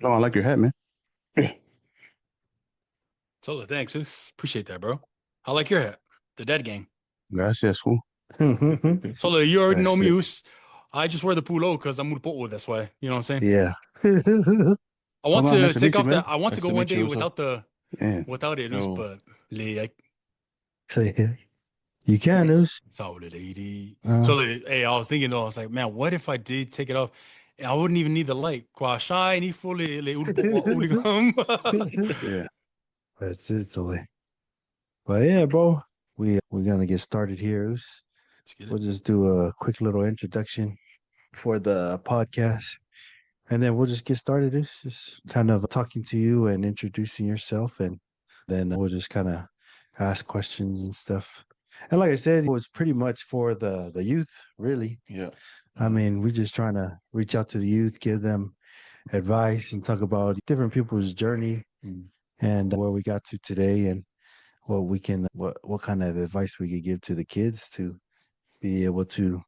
Oh, I like your hat, man. Totally, thanks. Appreciate that, bro. I like your hat. The dead gang. Gracias, fool. Totally, you already know That's me. it. I just wear the pulo because I'm Murpo that's why. You know what I'm saying? Yeah. I Oh, want man, to nice to take meet you, off man. that. I want to Nice go to one meet day you also. without Yeah. without it, Yo, but like You can, Us. solid lady. Uh, So like, hey, I was thinking though, I was like, man, what if I did take it off? I wouldn't even need the light. Qua shiny fully le ulpo wa uligam. Yeah. that's it, silly. But yeah, bro, we're gonna get started here. Us. Let's get We'll it. just do a quick little introduction for the podcast, and then we'll just get started. Us just kind of talking to you and introducing yourself, and then we'll just kind of ask questions and stuff. And like I said, it was pretty much for the youth, really. yeah. I Uh, mean, we're just trying to reach out to the youth, give them advice, and talk about different people's journey mm, and where we got to today, and what kind of advice we could give to the kids to be able to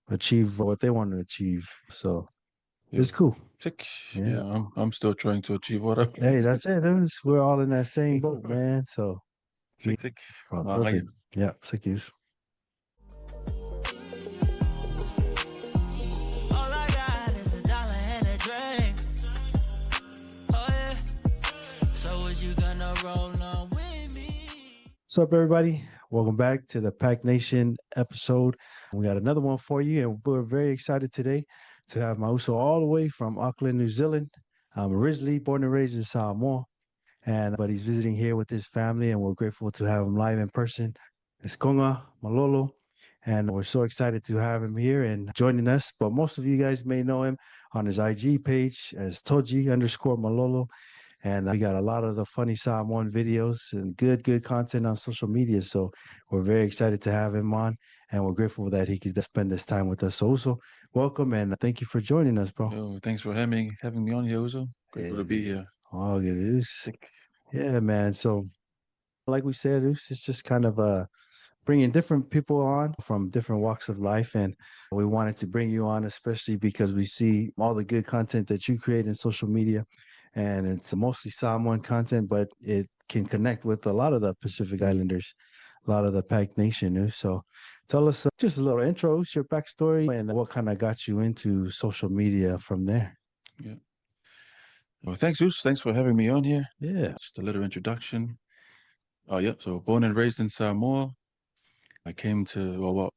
achieve what they want to achieve. So it's yo, cool. sick. Yeah. Yeah, I'm still trying to achieve what I Hey, that's it. We're all in that same boat, man. So sick, sick. perfect. Yeah, sick use. All I got is $1 and a drink. Oh yeah. So what you gonna roll on with me? What's up, everybody? Welcome back to the Pack Nation episode. We got another one for you, and we're very excited today to have Mauso all the way from Auckland, New Zealand. I'm originally born and raised in Samoa, and but he's visiting here with his family, and we're grateful to have him live in person. It's Konga Malolo, and we're so excited to have him here and joining us. But most of you guys may know him on his IG page as Toji underscore Malolo. And we got a lot of the funny Samoan videos and good content on social media. So we're very excited to have him on, and we're grateful that he could spend this time with us. So also, welcome and thank you for joining us, bro. Yo, thanks for having me on here also. Grateful to be Yeah, here. all good news. Sick. Yeah, man. So like we said, it's just kind of bringing different people on from different walks of life. And we wanted to bring you on, especially because we see all the good content that you create in social media. And it's mostly Samoan content, but it can connect with a lot of the Pacific Mm, Islanders, a lot of the Pac Nation. So tell us just a little intro, your backstory, and what kind of got you into social media from there. yeah. Well, thanks, Zeus. Thanks for having me on here. Yeah. Just a little introduction. Oh, yep. So born and raised in Samoa. I came to well, what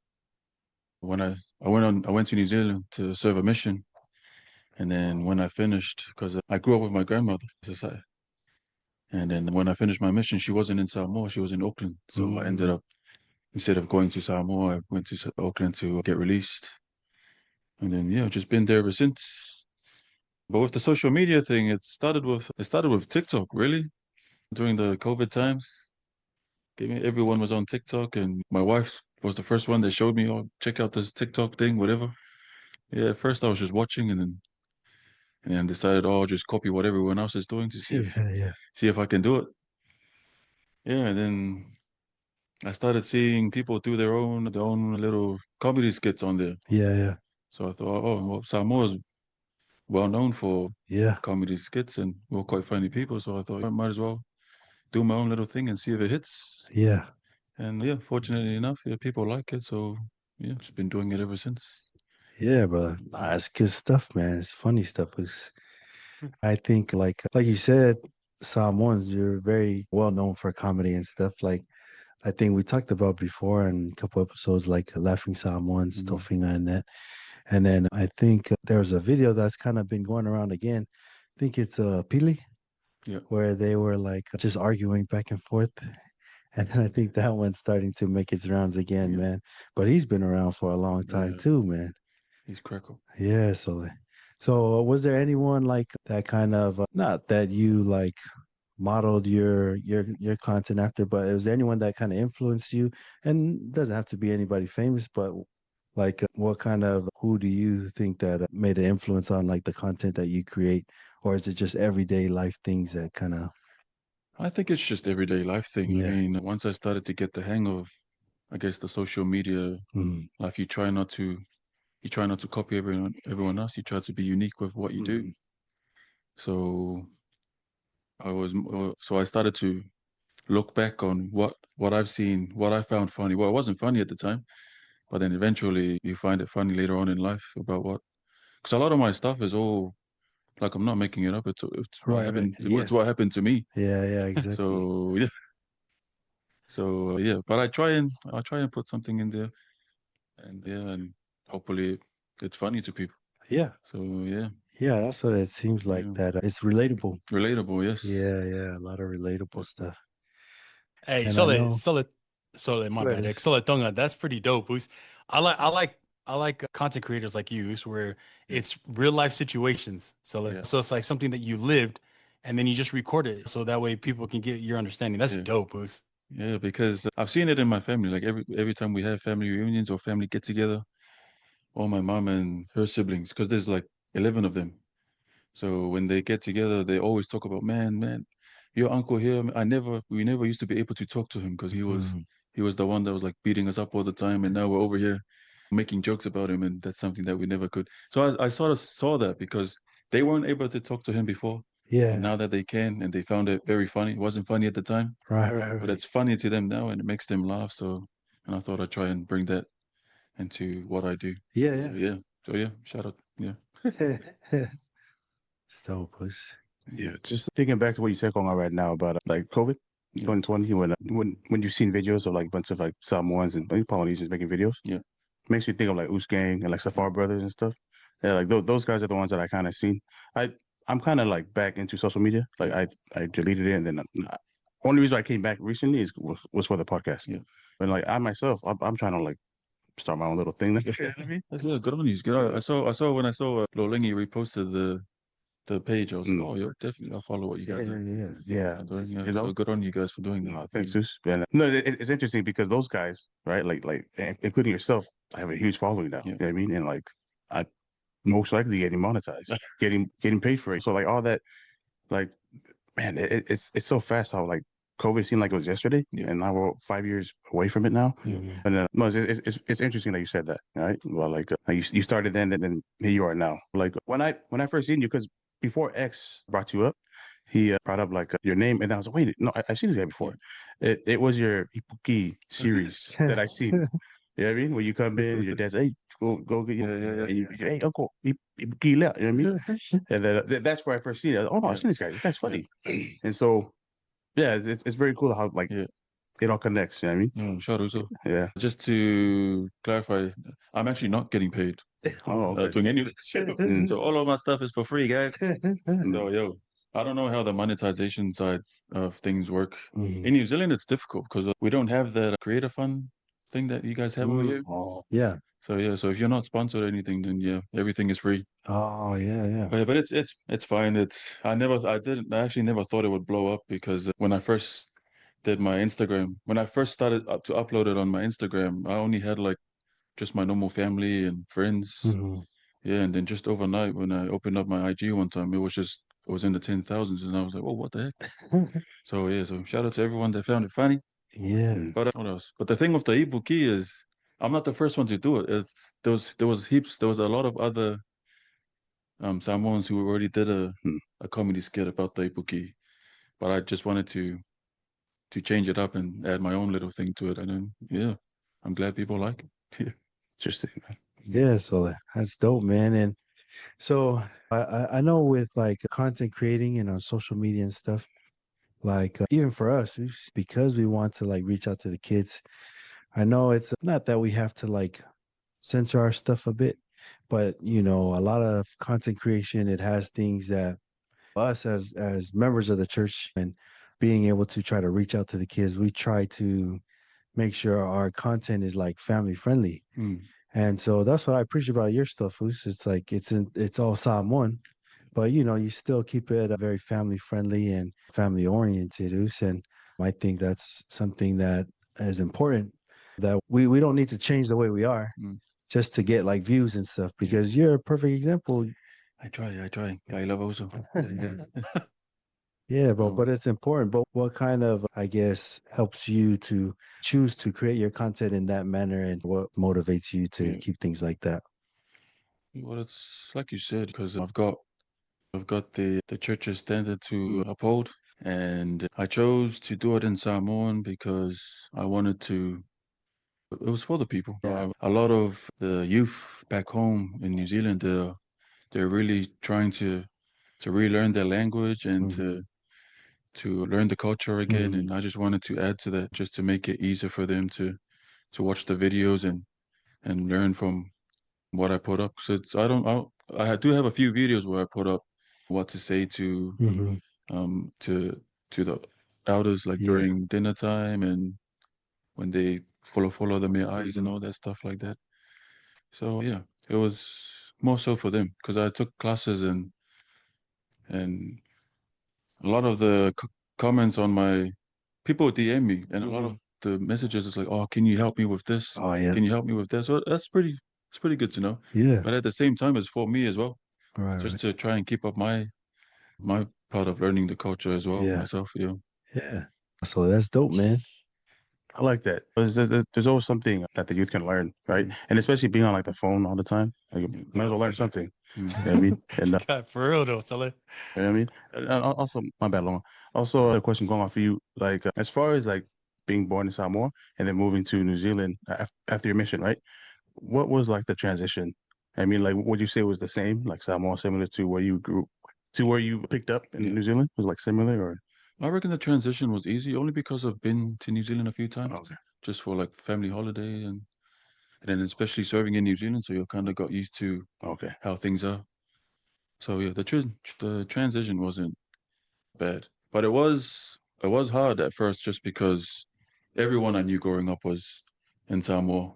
when I went to New Zealand to serve a mission, and then when I finished, because I grew up with my grandmother, and then when I finished my mission, she wasn't in Samoa, she was in Auckland. So I ended Mm, up instead of going to Samoa, I went to Auckland to get released, and then yeah, I've just been there ever since. But with the social media thing, it started with TikTok, really, during the COVID times. Everyone was on TikTok, and my wife was the first one that showed me, oh, check out this TikTok thing, whatever. Yeah, at first I was just watching, and then decided, oh, I'll just copy what everyone else is doing to yeah, yeah, see if I can do it. Yeah, and then I started seeing people do their own little comedy skits on there. yeah, yeah, So I thought, oh, well, Samoa's well known for yeah, comedy skits, and we're quite funny people. So I thought I might as well do my own little thing and see if it hits. yeah. And yeah, fortunately enough, yeah, people like it. So yeah, just been doing it ever since. Yeah, brother. Nah, it's good stuff, man. It's funny stuff. I think like you said, Samoans, you're very well known for comedy and stuff. Like I think we talked about before in a couple episodes, like Laughing Samoans, Mm, Tofinga and that. And then I think there was a video that's kind of been going around again. I think it's Pili, yeah, where they were like just arguing back and forth. And then I think that one's starting to make its rounds again, yeah, man. But he's been around for a long time yeah. too, man. He's crackle. Yeah, so was there anyone like that kind of not that you like modeled your content after, but is there anyone that kind of influenced you? And it doesn't have to be anybody famous, but like what kind of who do you think that made an influence on like the content that you create, or is it just everyday life things that kind of I think it's just everyday life thing. I yeah, mean, once I started to get the hang of, I guess, the social media mm, life, you try not to copy everyone else. You try to be unique with what you do. mm, So so I started to look back on what I've seen, what I found funny. Well, it wasn't funny at the time, but then eventually you find it funny later on in life about what. Because a lot of my stuff is all like I'm not making it up. It's what Right, right. happened. Yeah. It's what happened to me. Yeah, exactly. So yeah. So yeah, but I try and put something in there, and yeah, and hopefully it's funny to people. Yeah. So yeah, Yeah, that's what it seems like yeah, that. It's relatable. relatable. Yes. Yeah, a lot of relatable stuff. Hey, And I know, my go bad. ahead. Sole Tonga, that's pretty dope, Oos. I like content creators like you, Oos, where Yeah. it's real life situations. Yeah. So it's like something that you lived and then you just record it so that way people can get your understanding. That's Yeah. dope, Oos. Yeah, because I've seen it in my family. Like every time we have family reunions or family get together, all my mom and her siblings, because there's like 11 of them. So when they get together, they always talk about, man, your uncle here. We never used to be able to talk to him because Mm, he was the one that was like beating us up all the time, and now we're over here making jokes about him, and that's something that we never could. So I sort of saw that because they weren't able to talk to him before, and yeah, now that they can, and they found it very funny. It wasn't funny at the time, but right. it's funny to them now, and it makes them laugh. So, and I thought I'd try and bring that into what I do. Yeah, Yeah. So yeah, shout out. Yeah. yeah. Still push. Yeah, just thinking back to what you said, Konga, right now about like COVID, Yeah. 2020, when you've seen videos of like a bunch of like Samoans and Polynesians making videos, Yeah. makes me think of like Oos Gang and like Safar Brothers and stuff. Yeah, like those guys are the ones that I kind of seen. I'm kind of like back into social media. Like I deleted it and then only reason I came back recently was for the podcast. Yeah. But like I myself, I'm trying to like start my own little thing. Like, you know what I mean? That's good on you. Good. I saw when I saw Lolingi reposted the page. I was like, oh, yeah, definitely. I'll follow what you guys are Yeah. doing. Yeah, You know? so good on you guys for doing that. No, thanks, Zeus. And, no, it's interesting because those guys, right? Including yourself, I have a huge following now. Yeah. You know what I mean? And like, I most likely getting monetized, getting paid for it. So like all that, like, man, it's so fast how like COVID seemed like it was yesterday, Yeah. and now we're 5 years away from it now. Yeah. And no, it's interesting that you said that, right? Well, like you started then, and then here you are now. Like when I first seen you, because before X brought you up, he brought up like your name, and I was like, wait, no, I've seen this guy before. It was your Ipuki series that I seen. You know what I mean? When you come in, your dad's, hey, go get your, Yeah. and you, hey, uncle, Ipuki left. You know what I mean? And then that's where I first seen it. Oh no, I've seen this guy. This guy's funny. And so, yeah, it's very cool how like it all connects. You know what I mean? Sure. So Yeah. just to clarify, I'm actually not getting paid Oh, okay. doing any of this. So all of my stuff is for free, guys. Mm. So yo, I don't know how the monetization side of things work. Mhm. In New Zealand, it's difficult because we don't have that creator fund thing that you guys have over here. Oh, yeah. So yeah, so if you're not sponsored or anything, then yeah, everything is free. Oh, yeah. But it's fine. I actually never thought it would blow up because when I first did my Instagram, when I first started to upload it on my Instagram, I only had like just my normal family and friends. Mhm. Yeah, and then just overnight when I opened up my IG one time, it was in the 10,000s, and I was like, oh, what the heck? So yeah, so shout out to everyone that found it funny. Yeah. But what else? But the thing with the ibuki is, I'm not the first one to do it. There was a lot of other Samoans who already did a comedy skit about the ibuki, but I just wanted to change it up and add my own little thing to it, and then yeah, I'm glad people like it. Interesting, man. Yeah, so that's dope, man. And so I know with like content creating and on social media and stuff, like even for us, because we want to like reach out to the kids. I know it's not that we have to like censor our stuff a bit, but you know, a lot of content creation, it has things that us as members of the church and being able to try to reach out to the kids, we try to make sure our content is like family friendly. And so that's what I appreciate about your stuff, Foos. It's like it's all Samoan, but you know, you still keep it very family friendly and family oriented, Oos. And I think that's something that is important, that we don't need to change the way we are just to get like views and stuff, because you're a perfect example. I try. I love also. Yeah, but Oh. it's important. But what kind of, I guess, helps you to choose to create your content in that manner, and what motivates you to keep things like that? Well, it's like you said, because I've got I've got the church's standard to uphold, and I chose to do it in Samoan because I wanted to. It was for the people. Yeah. A lot of the youth back home in New Zealand, they're really trying to relearn their language and Mhm. to learn the culture again. Mhm. And I just wanted to add to that just to make it easier for them to watch the videos and learn from what I put up. So I do have a few videos where I put up what to say Mhm. um to to the elders like Yeah. during dinner time and when they follow the mea eyes and Mhm. all that stuff like that. So yeah, it was more so for them because I took classes and a lot of the comments on my people DM me and a lot of Mhm. the messages is like, oh, can you help me with this? Oh yeah. Can you help me with that? So it's pretty good to know. Yeah. But at the same time, it's for me as well, Right. just Right. to try and keep up my part of learning the culture as well Yeah. myself. Yeah. Yeah. So that's dope, man. I like that. There's always something that the youth can learn, right? Mhm. And especially being on like the phone all the time, like you Yeah. might as well learn something. Mm. You know what I mean? And God, for real though, Sully. you know what I mean? Also, my bad, Long. Also, a question going on for you, like as far as like being born in Samoa and then moving to New Zealand after your mission, right? What was like the transition? I mean, like, would you say it was the same, like Samoa, similar to where you grew, to where you picked up in Yeah. New Zealand? Was it, like similar or? I reckon the transition was easy only because I've been to New Zealand a few times Okay. just for like family holiday and then especially serving in New Zealand, so you kind of got used to Okay. how things are. So yeah, the transition wasn't bad, but it was hard at first just because everyone I knew growing up was in Samoa,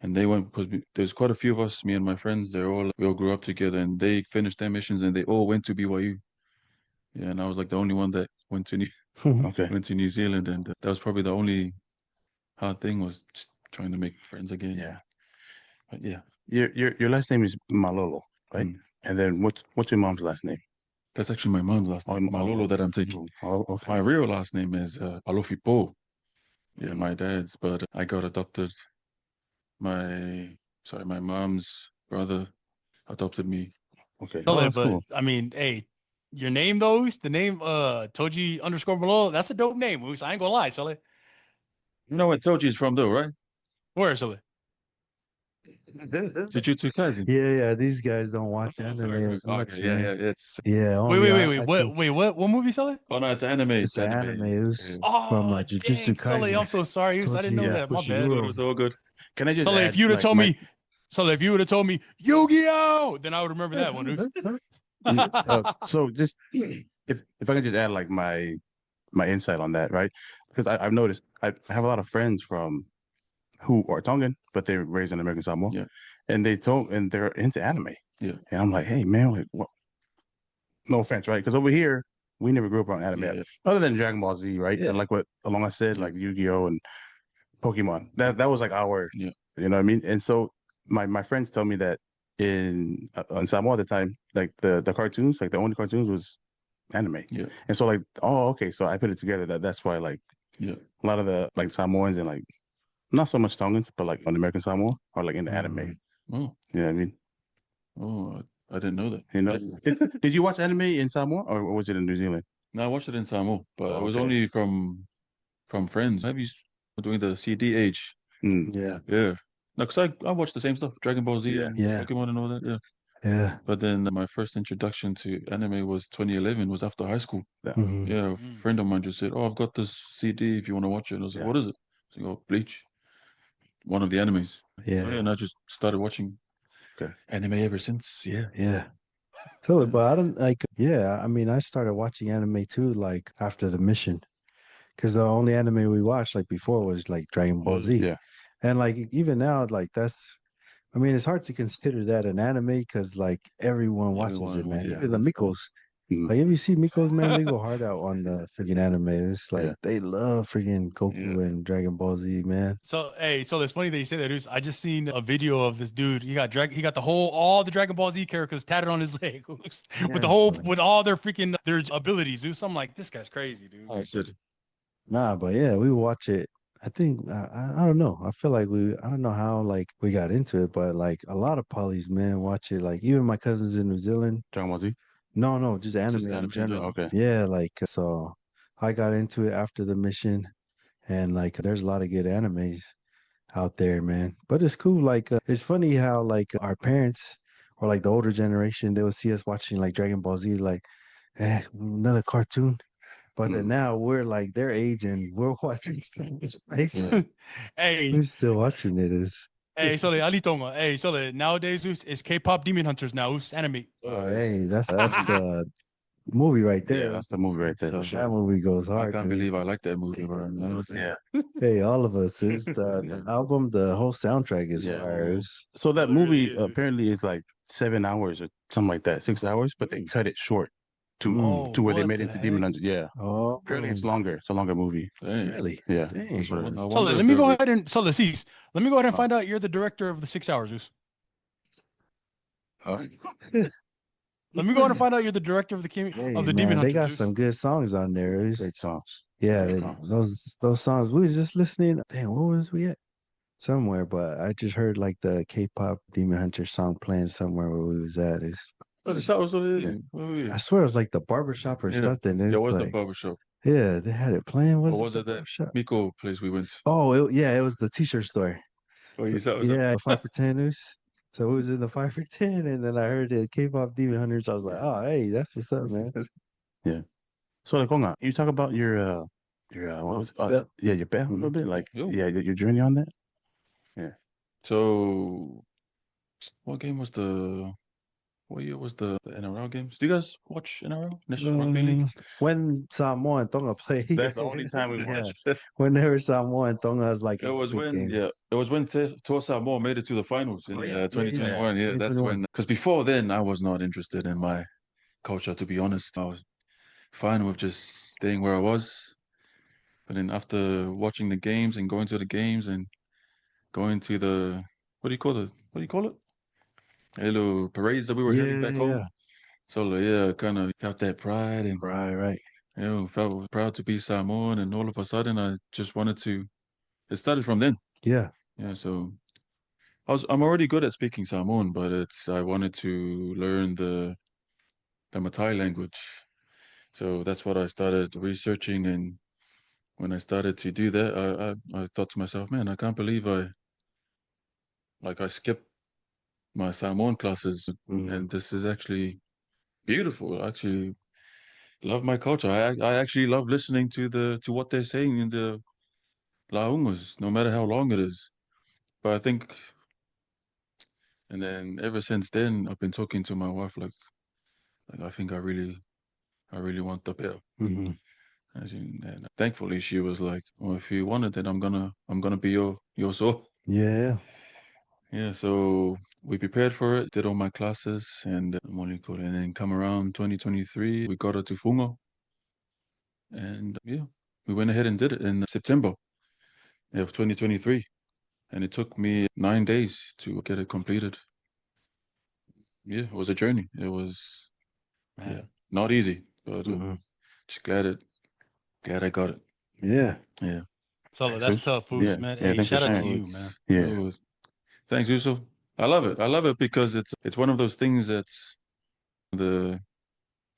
and they went because there's quite a few of us, me and my friends. We all grew up together, and they finished their missions, and they all went to BYU. Yeah, and I was like the only one that Okay. went to New Zealand, and that was probably the only hard thing was just trying to make friends again. Yeah. But yeah, Your last name is Malolo, right? mm. And then what's your mom's last name? That's actually my mom's last name, Malolo, that I'm taking. Okay. My real last name is Alofipo. Yeah, Mm, my dad's, but I got adopted. My my mom's brother adopted me. okay. Oh, Sully, that's but cool. I mean, hey, your name though, the name Toji underscore Malolo, that's a dope name, Moose. I ain't gonna lie, Sully. You know where Toji's from, though, right? Where, Sully? Jujutsu Kaisen. Yeah, yeah. These guys don't watch anime as much, Okay, yeah, man. yeah. It's Yeah, Wait, only wait, wait, wait. I think What movie, Sully? oh no, it's anime. it's It's an anime. anime. It was Yeah. from Oh, Jujutsu dang, Sully, Kaisen. I'm so sorry. I didn't know Toji Yeah. that. My It's all bad. good. Fushiguro. It's all good. Can I just Sully, if add you'd have like told my me, Sully, if you would have told me Yu-Gi-Oh, then I would remember that one, Moose. so just if I can just add like my insight on that, right? Because I've noticed I have a lot of friends from who are Tongan, but they're raised in American Samoa, Yeah, and they're into anime. yeah, And I'm like, hey man, like what no offense, right? Because over here we never grew up on anime yeah, yeah, other than Dragon Ball Z, right? Yeah. And like what along I said, yeah, like Yu-Gi-Oh and Pokemon. That was like our, yeah, you know what I mean? And so my friends tell me that in Samoa at the time, like the cartoons, like the only cartoons was anime. yeah, And so like, oh, okay. So I put it together that's why like yeah. a lot of the like Samoans and like not so much Tongans, but like on American Samoa are like into anime. Mhm. Oh, You know what I mean? oh, I didn't know that. You know, did you watch anime in Samoa or was it in New Zealand? No, I watched it in Samoa, but it Oh, was okay. only from friends. Have you doing the CD age? Mm, Yeah, Yeah. No, because I watched the same stuff, Dragon Ball Z yeah. and yeah, Pokemon and all that. Yeah. yeah. But then my first introduction to anime was 2011, was after high school. Yeah. Hmm. Yeah, a Mm. friend of mine just said, "Oh, I've got this CD if you want to watch it." And I was like, Yeah. "What is it?" So go Bleach, one of the animes. So yeah, Yeah, and I just started watching Okay. anime ever since. Yeah. yeah. Totally, Yeah. but I don't like. Yeah, I mean, I started watching anime too, like after the mission, because the only anime we watched like before was like Dragon Ball Yeah. Z, Yeah. and like even now, like that's. I mean, it's hard to consider that an anime because like everyone watches it, Everyone, man. yeah. Even the Mikos. Mm, Like, if you see Mikos, man, they go hard out on the freaking anime. It's like yeah. they love freaking Yeah. Goku and Dragon Ball Z, man. So hey, so it's funny that you say that, Moose. I just seen a video of this dude. He got all the Dragon Ball Z characters tatted on his leg Moose, with Yeah, so with all their freaking their abilities, Zeus. I'm like, this guy's crazy, dude. I said, nah, but yeah, we watch it. I think I don't know. I feel like I don't know how like we got into it, but like a lot of polys, man, watch it. Like even my cousins in New Zealand. Dragon Ball Z. No, just anime in anime in general. general. Okay. Yeah, like so I got into it after the mission, and like there's a lot of good animes out there, man. But it's cool. Like it's funny how like our parents or like the older generation, they would see us watching like Dragon Ball Z, like, another cartoon. But then Mm. now we're like their age and we're watching things. Yeah. Hey, We're still watching it. Is hey, Sole, Ali Tonga. Hey, Sole, nowadays it's K-pop Demon Hunters now. It's anime. oh, hey, that's the movie right Yeah, there. that's the movie right there for Yeah. sure. That movie goes I hard, can't dude. believe I like that movie, bro. Yeah. Hey, all of us. It's the album, the whole soundtrack is Yeah. fire. It's- So that Oh, it really movie is. apparently is like 7 hours or something like that, 6 hours, but they cut it short Mm. to where they What made the it into Demon heck? Hunter. Yeah. Oh, Apparently it's longer. It's a longer movie. Dang. really? Yeah. Dang. That's what it is. I Sole, wonder let if me they're go ahead and Sole, cease. Let me go ahead and Oh. find out you're the director of the 6 hours, Zeus. Huh? Let me go ahead and find out you're the director of the Hey, of the Demon man, they Hunters, got Zeus. some good songs on there. It's- Great songs. yeah, Great songs. those songs. We was just listening. Damn, where was we at? Somewhere, but I just heard like the K-pop Demon Hunter song playing somewhere where we was at. It's, Oh, the shot was over Yeah. there. Oh, yeah. I swear it was like the barbershop or Yeah. something. There It's was the like, barbershop. yeah, they had it playing. Or Was was it it the that barbershop? Miko place we went? Oh, yeah, it was the t-shirt store. Oh, you saw it? Yeah, 5 for 10 news. So it was in the 5 for 10, and then I heard the K-pop Demon Hunters. I was like, oh, hey, that's what's up, man. Yeah. So like, Konga, you talk about your what was Bell. yeah, your bell a little Mhm. bit, like Yo. yeah, your journey on that. Yeah. So, what game was the? What year was the NRL games? Do you guys watch NRL, National Rugby League? When Samoa and Tonga played, That's the only time we yeah, watched. whenever Samoa and Tonga was like It a was big when, game. yeah, it was when Tosa Moore made it to the finals in Oh, yeah. 2021. Yeah, that's 2021. when. Because before then, I was not interested in my culture. To be honest, I was fine with just staying where I was. But then after watching the games and going to the games and going to the what do you call it? What do you call it? Hello, parades that we were having back home. Yeah, So like, yeah, kind of felt that pride and right. felt proud to be Samoan. And all of a sudden, I just wanted to. It started from then. Yeah, Yeah, so I'm already good at speaking Samoan, but I wanted to learn the Matai language. So that's what I started researching, and when I started to do that, I thought to myself, man, I can't believe I skipped my Samoan classes, Mhm. and this is actually beautiful. I actually love my culture. I actually love listening to what they're saying in the laungas, no matter how long it is. But I think, and then ever since then, I've been talking to my wife like I think I really want the pill. Mhm. And thankfully she was like, "Well, if you want it, then I'm gonna be your soul." Yeah, Yeah, so we prepared for it, did all my classes, and what do you call it? And then come around 2023, we got her to Fungo, and yeah, we went ahead and did it in September of 2023, and it took me 9 days to get it completed. Yeah, it was a journey. It was Man. yeah not easy, but Mhm. just glad I got it. yeah. Yeah. Sole, Thanks, that's Zeus. tough, Yeah. Foos, man. Yeah. Hey, Thanks for shout out to sharing. you, man. Yeah. It was, thanks, Yusuf. I love it. I love it because it's one of those things that's the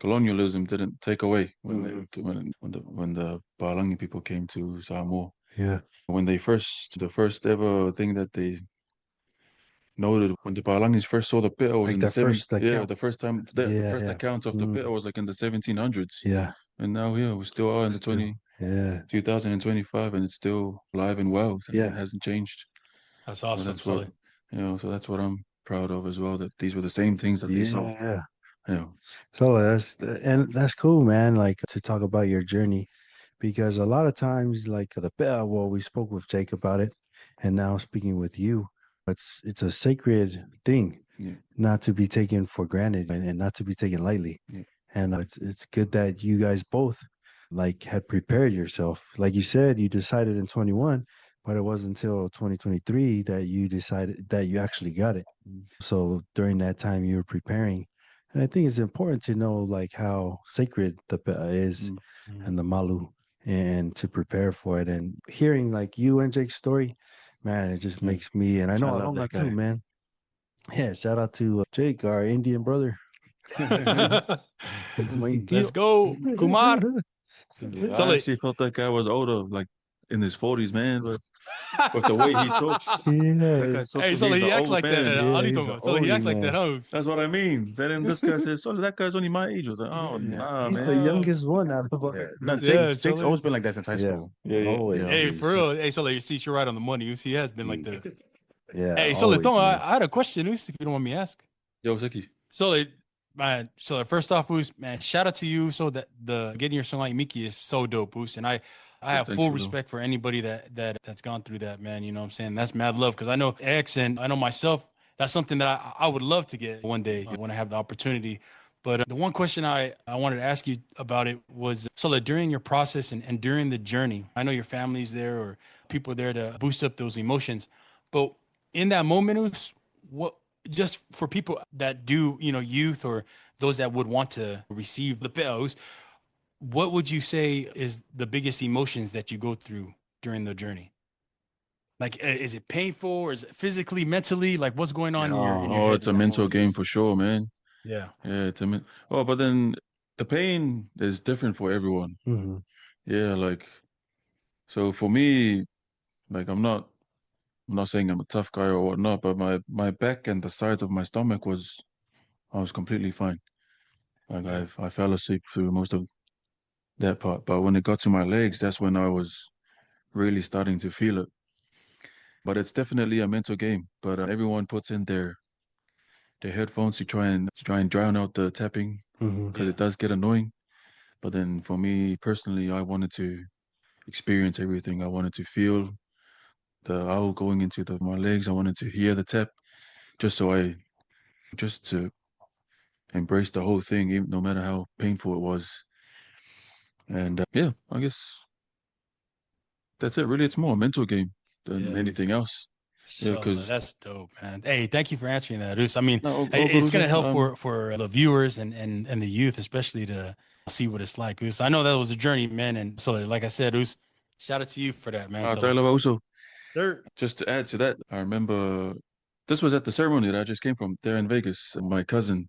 colonialism didn't take away when the Palangi people came to Samoa. Yeah. When the first ever thing that they noted when the Palangis first saw the pit was Like in the that first yeah, account. the first time the Yeah, first yeah. accounts of the pit Mm. was like in the 1700s. Yeah. And now yeah, we still are in the Still. Yeah. 2025 and it's still alive and well and it Yeah. hasn't changed. That's So awesome, that's what Sole. so that's what I'm proud of as well, that these were the same things that they saw. Yeah. Yeah. So that's cool, man. Like to talk about your journey, because a lot of times, like well, we spoke with Jake about it, and now speaking with you, it's a sacred thing, Yeah. not to be taken for granted and not to be taken lightly. Yeah. And it's good that you guys both like had prepared yourself. Like you said, you decided in 21, but it wasn't until 2023 that you decided that you actually got it. Mm. So during that time, you were preparing. And I think it's important to know like how sacred the pe'a is Mm. and the malu and to prepare for it. And hearing like you and Jake's story, man, it just Yeah. makes me, and I know I love Alonga that too, guy. man. Yeah, shout out to Jake, our Indian brother. Let's go, Kumar. I So like, actually felt that guy was older, like in his 40s, man. But with the way he talks, that Yeah. guy talks hey, to so me like, as he an acts old like that. man. Yeah, Ali he's talking an about. So like, he acts oldie like that, man. huh? That's what I mean. Then this guy says, "So that guy's only my age." I was like, "Oh, Yeah. nah, He's man." the Yeah. youngest one out of Yeah. No, Yeah, Jake's always been like that since high Yeah. school. Yeah, yeah. Always. Yeah. Hey, for real. Hey, so like, see, you're right on the money. He has been like Mm. the. Yeah. Hey, so Always, Leton, man. I had a question, Us, if you don't want me to ask. Yo, Seki. So like, man, so like, first off, Us, man, shout out to you. So that the getting your song like Mickey is so dope, Us, and I have Thanks, full bro. respect for anybody that's gone through that, man. You know what I'm saying? That's mad love because I know X and I know myself. That's something that I would love to get one day when I have the opportunity. But the one question I wanted to ask you about it was so that during your process and during the journey, I know your family's there or people are there to boost up those emotions, but in that moment, it was what just for people that do, youth or those that would want to receive the pills, what would you say is the biggest emotions that you go through during the journey? Like, is it painful or is it physically, mentally? Like, what's going on in your Oh, head it's in a that mental moment? game for sure, man. Yeah. Yeah, oh, but then the pain is different for everyone. Hmm. Yeah, like so for me, like I'm not saying I'm a tough guy or whatnot, but my back and the sides of my stomach I was completely fine. Like Yeah. I fell asleep through most of that part, but when it got to my legs, that's when I was really starting to feel it. But it's definitely a mental game. But everyone puts in their headphones to try and drown out the tapping Hmm. because Yeah. it does get annoying. But then for me personally, I wanted to experience everything. I wanted to feel the owl going into my legs. I wanted to hear the tap just so I just to embrace the whole thing, even no matter how painful it was. And yeah, I guess that's it. Really, it's more a mental game than Yeah. anything else. Yeah, So because that's dope, man. Hey, thank you for answering that, Us. I mean, no, hey, all good, it's gonna Uzo. help for the viewers and the youth, especially to see what it's like, Us. I know that was a journey, man, and so like I said, Us, shout out to you for that, man. So, Tyler also. sir. Just to add to that, I remember this was at the ceremony that I just came from there in Vegas. My cousin,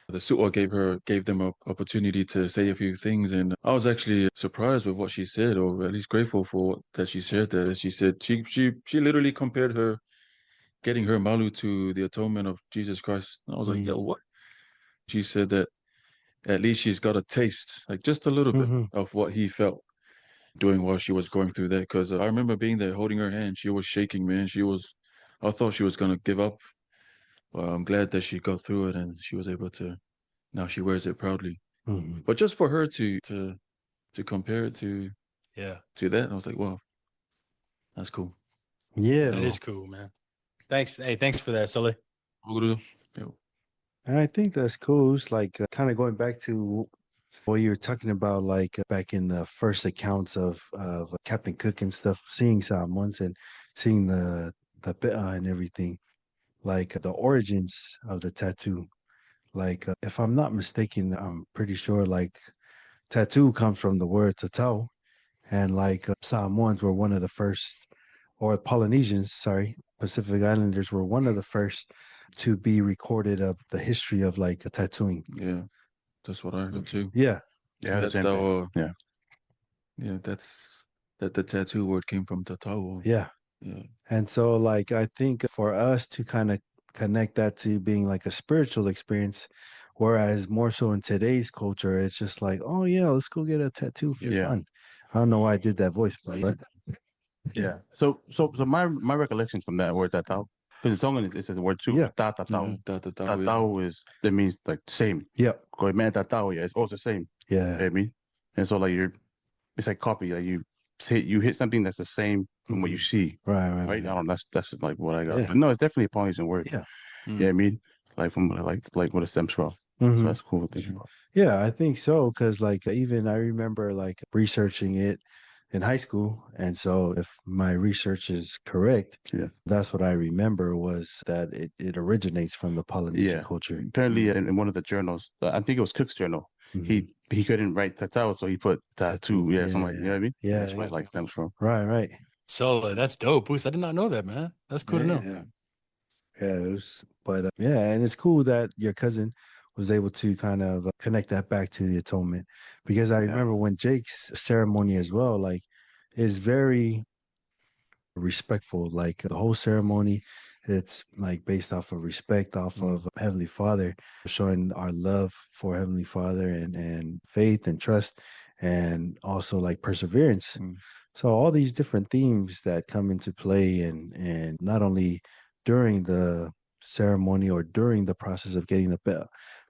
the suitor gave them an opportunity to say a few things, and I was actually surprised with what she said, or at least grateful for that she shared that. She said she literally compared her getting her malu to the atonement of Jesus Christ. And I was like, yo, what? She said that at least she's got a taste, like just a little bit Hmm. of what he felt doing while she was going through that. Because I remember being there holding her hand. She was shaking, man. I thought she was gonna give up. Well, I'm glad that she got through it and she was able to. Now she wears it proudly. Hmm. But just for her to compare it Yeah, to that, I was like, wow, that's cool. Yeah. that is cool, man. Thanks. Hey, thanks for that, Sully. Yeah. And I think that's cool. It's like kind of going back to what you were talking about, like back in the first accounts of Captain Cook and stuff, seeing Samoans and seeing the and everything, like the origins of the tattoo. Like if I'm not mistaken, I'm pretty sure like tattoo comes from the word tatau, and like Samoans were one of the first, or Polynesians, sorry, Pacific Islanders were one of the first to be recorded of the history of like tattooing. Yeah, that's what I heard too. Yeah, Yeah, the That's same thing. Yeah. yeah, that the tattoo word came from Tatao. yeah. Yeah. And so, like, I think for us to kind of connect that to being like a spiritual experience, whereas more so in today's culture, it's just like, oh yeah, let's go get a tattoo for Yeah. fun. I don't know why I did that voice, but Yeah. So my recollections from that word tatao, because the Tongan it's a word too. yeah, Ta Yeah, tatao. Tatao, yeah. Tatao is that means like same. yep, Koi man tatao, yeah, it's also same. You know yeah, what I mean? And so like it's like copy. Like you hit something that's the same from what you mhm. see. Right, right, Right? I right, don't know, that's just like what I got. yeah, But no, it's definitely a Polynesian word. yeah, You know what I mean? Like from like what it stems from. So hmm, that's cool to think about. yeah. I think so because like even I remember like researching it in high school, and so if my research is correct, Yeah. that's what I remember was that it originates from the Polynesian Yeah. culture. Apparently in one of the journals, I think it was Cook's journal, Mhm. he couldn't write tatao, so he put tattoo. Tattoo. Yeah, something like, you know Yeah. what I mean? Yeah. That's where Yeah. it like stems from. Right. Right. So that's dope, Boost. I did not know that, man. That's cool to know. Yeah. Yeah. It was, but yeah, and it's cool that your cousin was able to kind of connect that back to the atonement. Because I Yeah. remember when Jake's ceremony as well, like, is very respectful. Like the whole ceremony, it's like based off of respect, off Mm, of Heavenly Father, showing our love for Heavenly Father and faith and trust, and also like perseverance. mm, So all these different themes that come into play, and not only during the ceremony or during the process of getting the bell,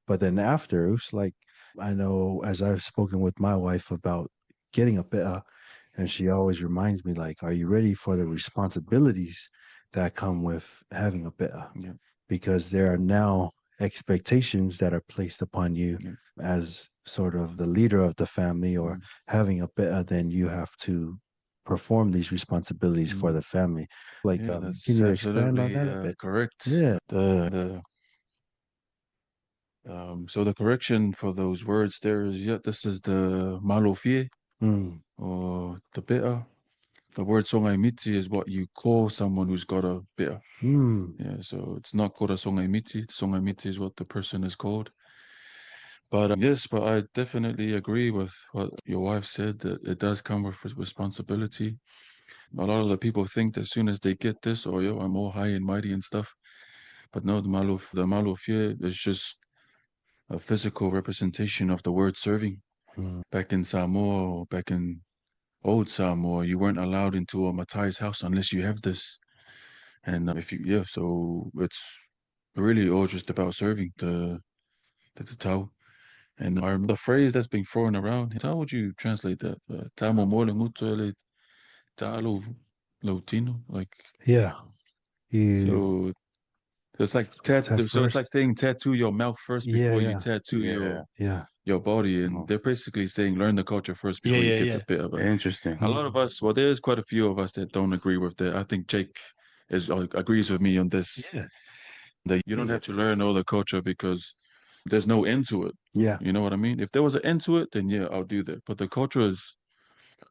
but then after, it's like I know as I've spoken with my wife about getting a bell, and she always reminds me like, are you ready for the responsibilities that come with having a bell? yeah, Because there are now expectations that are placed upon you yeah, as sort of the leader of the family, or mm, having a bell, then you have to perform these responsibilities for mm. the family. Like, Yeah, can that's you expand on absolutely that a bit? correct. Yeah. So the correction for those words there is, yeah, this is the malofie Mm, or the bitter. The word songaimiti is what you call someone who's got a bitter. mm, Yeah, so it's not called a songaimiti. Songaimiti is what the person is called. But yes, but I definitely agree with what your wife said, that it does come with responsibility. A lot of the people think that as soon as they get this, oh, yo, I'm all high and mighty and stuff. But no, the malofie is just a physical representation of the word serving. mm, Back in Samoa, or back in old Samoa, you weren't allowed into a Matai's house unless you have this. And if you, yeah, so it's really all just about serving the tau. And I remember the phrase that's been thrown around. How would you translate that? Tamo mole muto ele talo lotino. Like, yeah. You so it's like at so it's first. like saying tattoo your mouth first Yeah, before you yeah, tattoo Yeah. yeah. your body, and Oh, they're basically saying learn the culture first Yeah, before you yeah, get the yeah. bit of it. interesting. A lot of Mm, us, well, there's quite a few of us that don't agree with that. I think Jake is agrees with me on this. yeah. That you don't Yeah. have to learn all the culture because there's no end to it. Yeah. You know what I mean? If there was an end to it, then yeah, I'll do that. But the culture is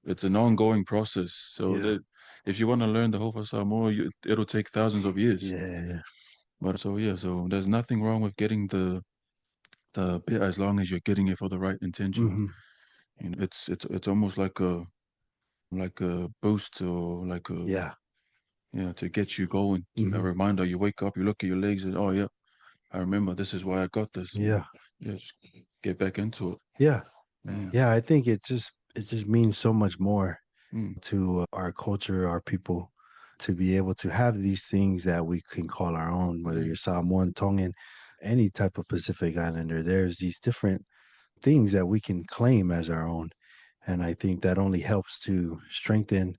it's an ongoing process. So Yeah. that if you want to learn the whole Samoa, it'll take thousands of years. Yeah. But so yeah, so there's nothing wrong with getting the bit as long as you're getting it for the right intention. Hmm. You know, it's almost like a boost or like a Yeah. yeah to get you going. A Hmm. reminder. You wake up, you look at your legs, and oh yeah, I remember this is why I got this. And Yeah. yeah, just get back into it. Yeah. Mm, Yeah. I think it just means so much more mm, to our culture, our people, to be able to have these things that we can call our own, whether yeah, you're Samoan, Tongan, any type of Pacific Islander. There's these different things that we can claim as our own. And I think that only helps to strengthen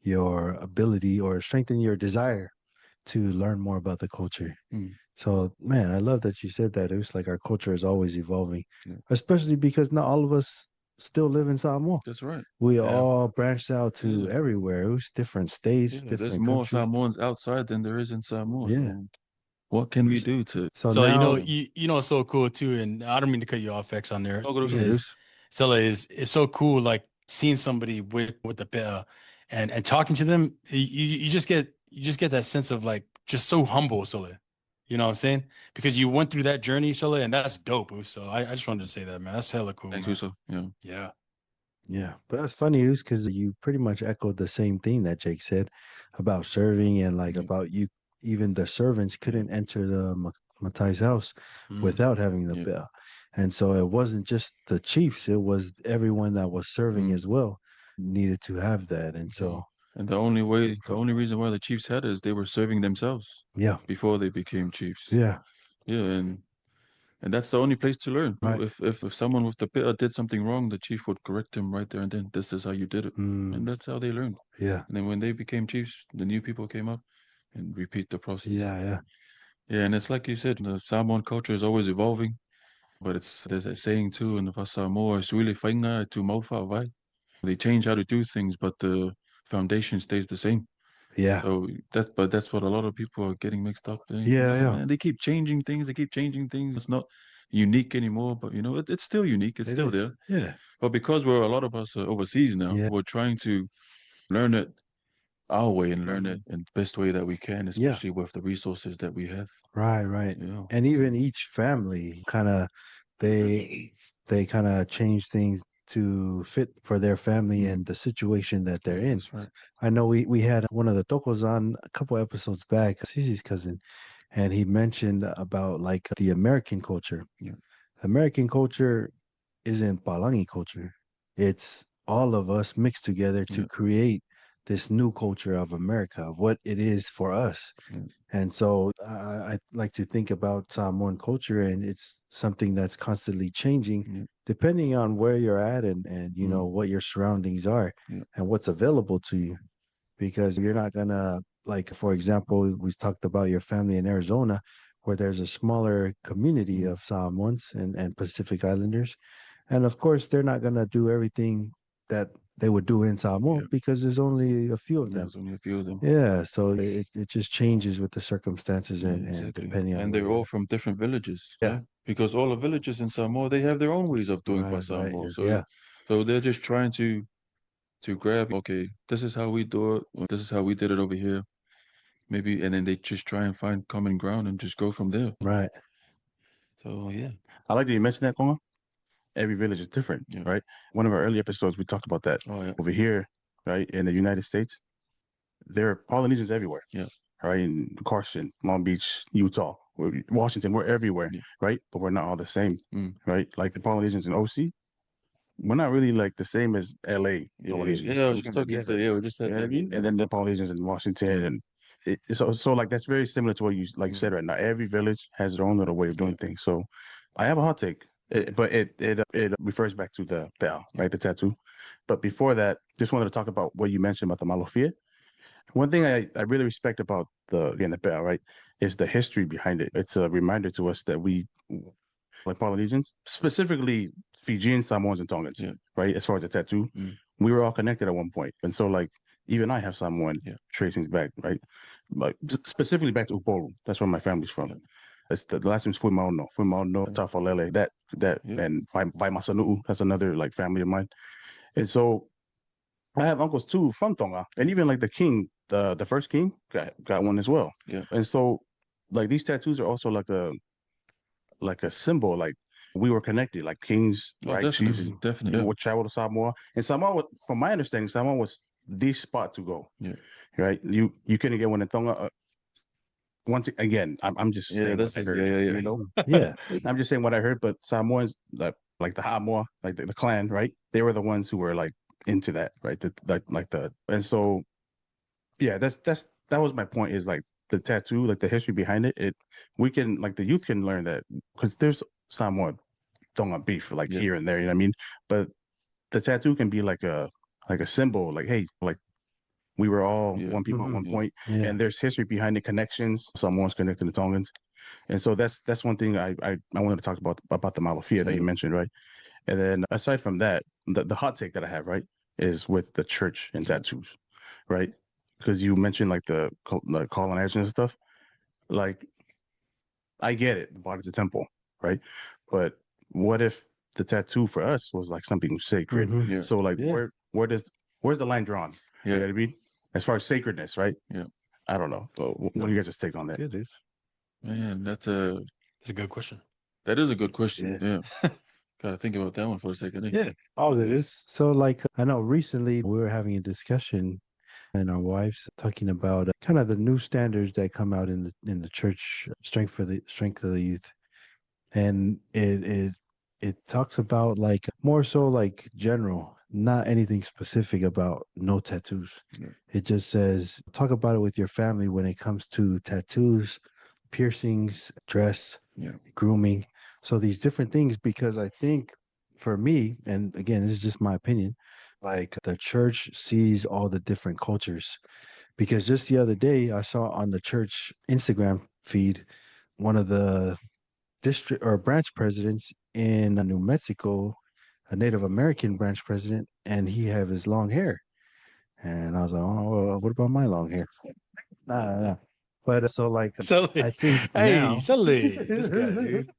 your ability or strengthen your desire to learn more about the culture. mm, So, man, I love that you said that. It was like our culture is always evolving, yeah. especially because not all of us still live in Samoa. That's right. We Yeah. all branched out to Yeah, everywhere. It was different states, yeah. There's different more countries. Samoans outside than there is in Samoa. Yeah. So what can we do to? So So now, you know it's so cool too, and I don't mean to cut you off, X, on there. Oh, good, yeah, good. Is Stella is it's so cool, like seeing somebody with the bear and talking to them. You just get that sense of like just so humble, Stella. You know what I'm saying? Because you went through that journey, Stella, and that's dope. So I just wanted to say that, man. That's hella cool, Thanks, man. Uso. Yeah. Yeah. yeah, but that's funny, because you pretty much echoed the same thing that Jake said about serving, and like Yeah. about you, even the servants Yeah. couldn't enter the Matai's house Mm. without having the Yeah. bell. And so it wasn't just the chiefs, it was everyone that was serving Mm. as well needed to have that. And Yeah. so, And the only reason why the Chiefs had it is they were serving themselves yeah, before they became Chiefs. yeah, Yeah, and that's the only place to learn. right. If someone with the pit did something wrong, the chief would correct him right there and then. This is how you did it, and Mm, that's how they learned. yeah, And then when they became chiefs, the new people came up and repeat the process. yeah, yeah. Yeah, and it's like you said, the Samoan culture is always evolving, but there's a saying too in the Samoa, "Suile whainga tu mauwha vai." They change how to do things, but the foundation stays the same. Yeah. So that's what a lot of people are getting mixed up. Yeah, Nah, yeah. man, they keep changing things. They keep changing things. It's not unique anymore, but you know, it's still unique. It's It still is. there. Yeah. But because a lot of us are overseas now, Yeah. we're trying to learn it our way and learn it in the best way that we can, Yeah. especially with the resources that we have. Right. Yeah. And even each family kind of they kind of change things to fit for their family Mm. and the situation that they're Yeah, in. that's right. I know we had one of the Tocos on a couple episodes back, Cece's cousin, and he mentioned about like the American culture. Yeah. American culture isn't Palangi culture. It's all of us mixed together to Yeah. create this new culture of America, of what it is for us. Yeah. And so I like to think about Samoan culture, and it's something that's constantly changing Yeah. depending on where you're at and you know Mm. what your surroundings are Yeah. and what's available to you. Because you're not gonna, like, for example, we talked about your family in Arizona, where there's a smaller community Mm. of Samoans and Pacific Islanders. And of course, they're not gonna do everything that they would do in Samoa Yeah. because there's only a few of Yeah, them. there's only a few of them. Yeah, so it just changes with the circumstances Yeah, and exactly. depending on And where they're you're all at. from different villages. Yeah. Yeah. Because all the villages in Samoa, they have their own ways of doing Right. Pasamoa. Yeah. So they're just trying to grab, okay, this is how we do it, or this is how we did it over here. Maybe, and then they just try and find common ground and just go from there. Right. So yeah. I like that you mentioned that, Konga. Every village is different, Yeah. right? One of our early episodes, we talked about that. Oh yeah. Over here, right, in the United States, there are Polynesians everywhere. Yeah. Right, in Carson, Long Beach, Utah, Washington, we're everywhere, Yeah. right? But we're not all the same, Mm. right? Like the Polynesians in OC, we're not really like the same as LA Yeah. Polynesians. Yeah, I was We're just kind of talking to, different. yeah, we just You said know what I that. mean? And then the Polynesians in Washington, Yeah. and so like that's very similar to what you like you said right now. Every village has their own little way of doing Yeah. things. So I have a hot take, but it refers back to the bell, right? The tattoo. But before that, just wanted to talk about what you mentioned about the Malofia. One thing I really respect about the bell, right, is the history behind it. It's a reminder to us that we, like Polynesians, specifically Fijians, Samoans, and Tongans, Yeah. right, as far as the tattoo, Mm. we were all connected at one point. And so, like, even I have Samoan Yeah. tracings back, right? Like, specifically back to Upolu. That's where my family's from. Yeah. It's the last name's Fuimaono, Yeah. Tafalele, that, Yeah. and Vaimasanu'u, that's another, like, family of mine. And so I have uncles too from Tonga, and even like the king, the first king got one as well. Yeah. And so, like these tattoos are also like a symbol, like we were connected, like kings, Oh, right? Chiefs definitely. Yeah. would travel to Samoa, and Samoa, from my understanding, Samoa was the spot to go. Yeah. Right? You couldn't get one in Tonga. Once again, I'm just Yeah, saying what that's I just, heard. yeah. You know, Yeah. I'm just saying what I heard. But Samoans, like the Hamoa, like the clan, right? They were the ones who were like into that, right? And so yeah, that was my point. Is like the tattoo, like the history behind it. We can, like, the youth can learn that because there's somewhat Tonga beef like Yeah. here and there. You know what I mean? But the tattoo can be like a symbol, like, hey, like we were all Yeah. one people at one Yeah. point, Yeah. and there's history behind the connections. Someone's connected to Tongans, and so that's one thing I wanted to talk about the Malafia that you Yeah. mentioned, right? And then aside from that, the hot take that I have, right, is with the church and tattoos, right? Because you mentioned like the colonization and stuff. Like, I get it, the body's a temple, right? But what if the tattoo for us was like something sacred? Mhm. Yeah. So like, Yeah. where's the line drawn? You know Yeah. what I mean? As far as sacredness, right? Yeah. I don't know. So what do you guys' take on that? It is. Man, That's a good question. that is a good question. Yeah. Yeah. Gotta think about that one for a second. Eh? Yeah. All it is. So, like, I know recently we were having a discussion and our wives talking about kind of the new standards that come out in the church, strength of the youth, and it talks about like more so like general, not anything specific about no tattoos. Yeah. It just says talk about it with your family when it comes to tattoos, piercings, dress, Yeah. grooming. So these different things, because I think for me, and again, this is just my opinion, like the church sees all the different cultures. Because just the other day, I saw on the church Instagram feed one of the district or branch presidents in New Mexico, a Native American branch president, and he have his long hair. And I was like, oh, well, what about my long hair? Nah. But so like, Sully. I think Hey, now, Sully. This guy, dude.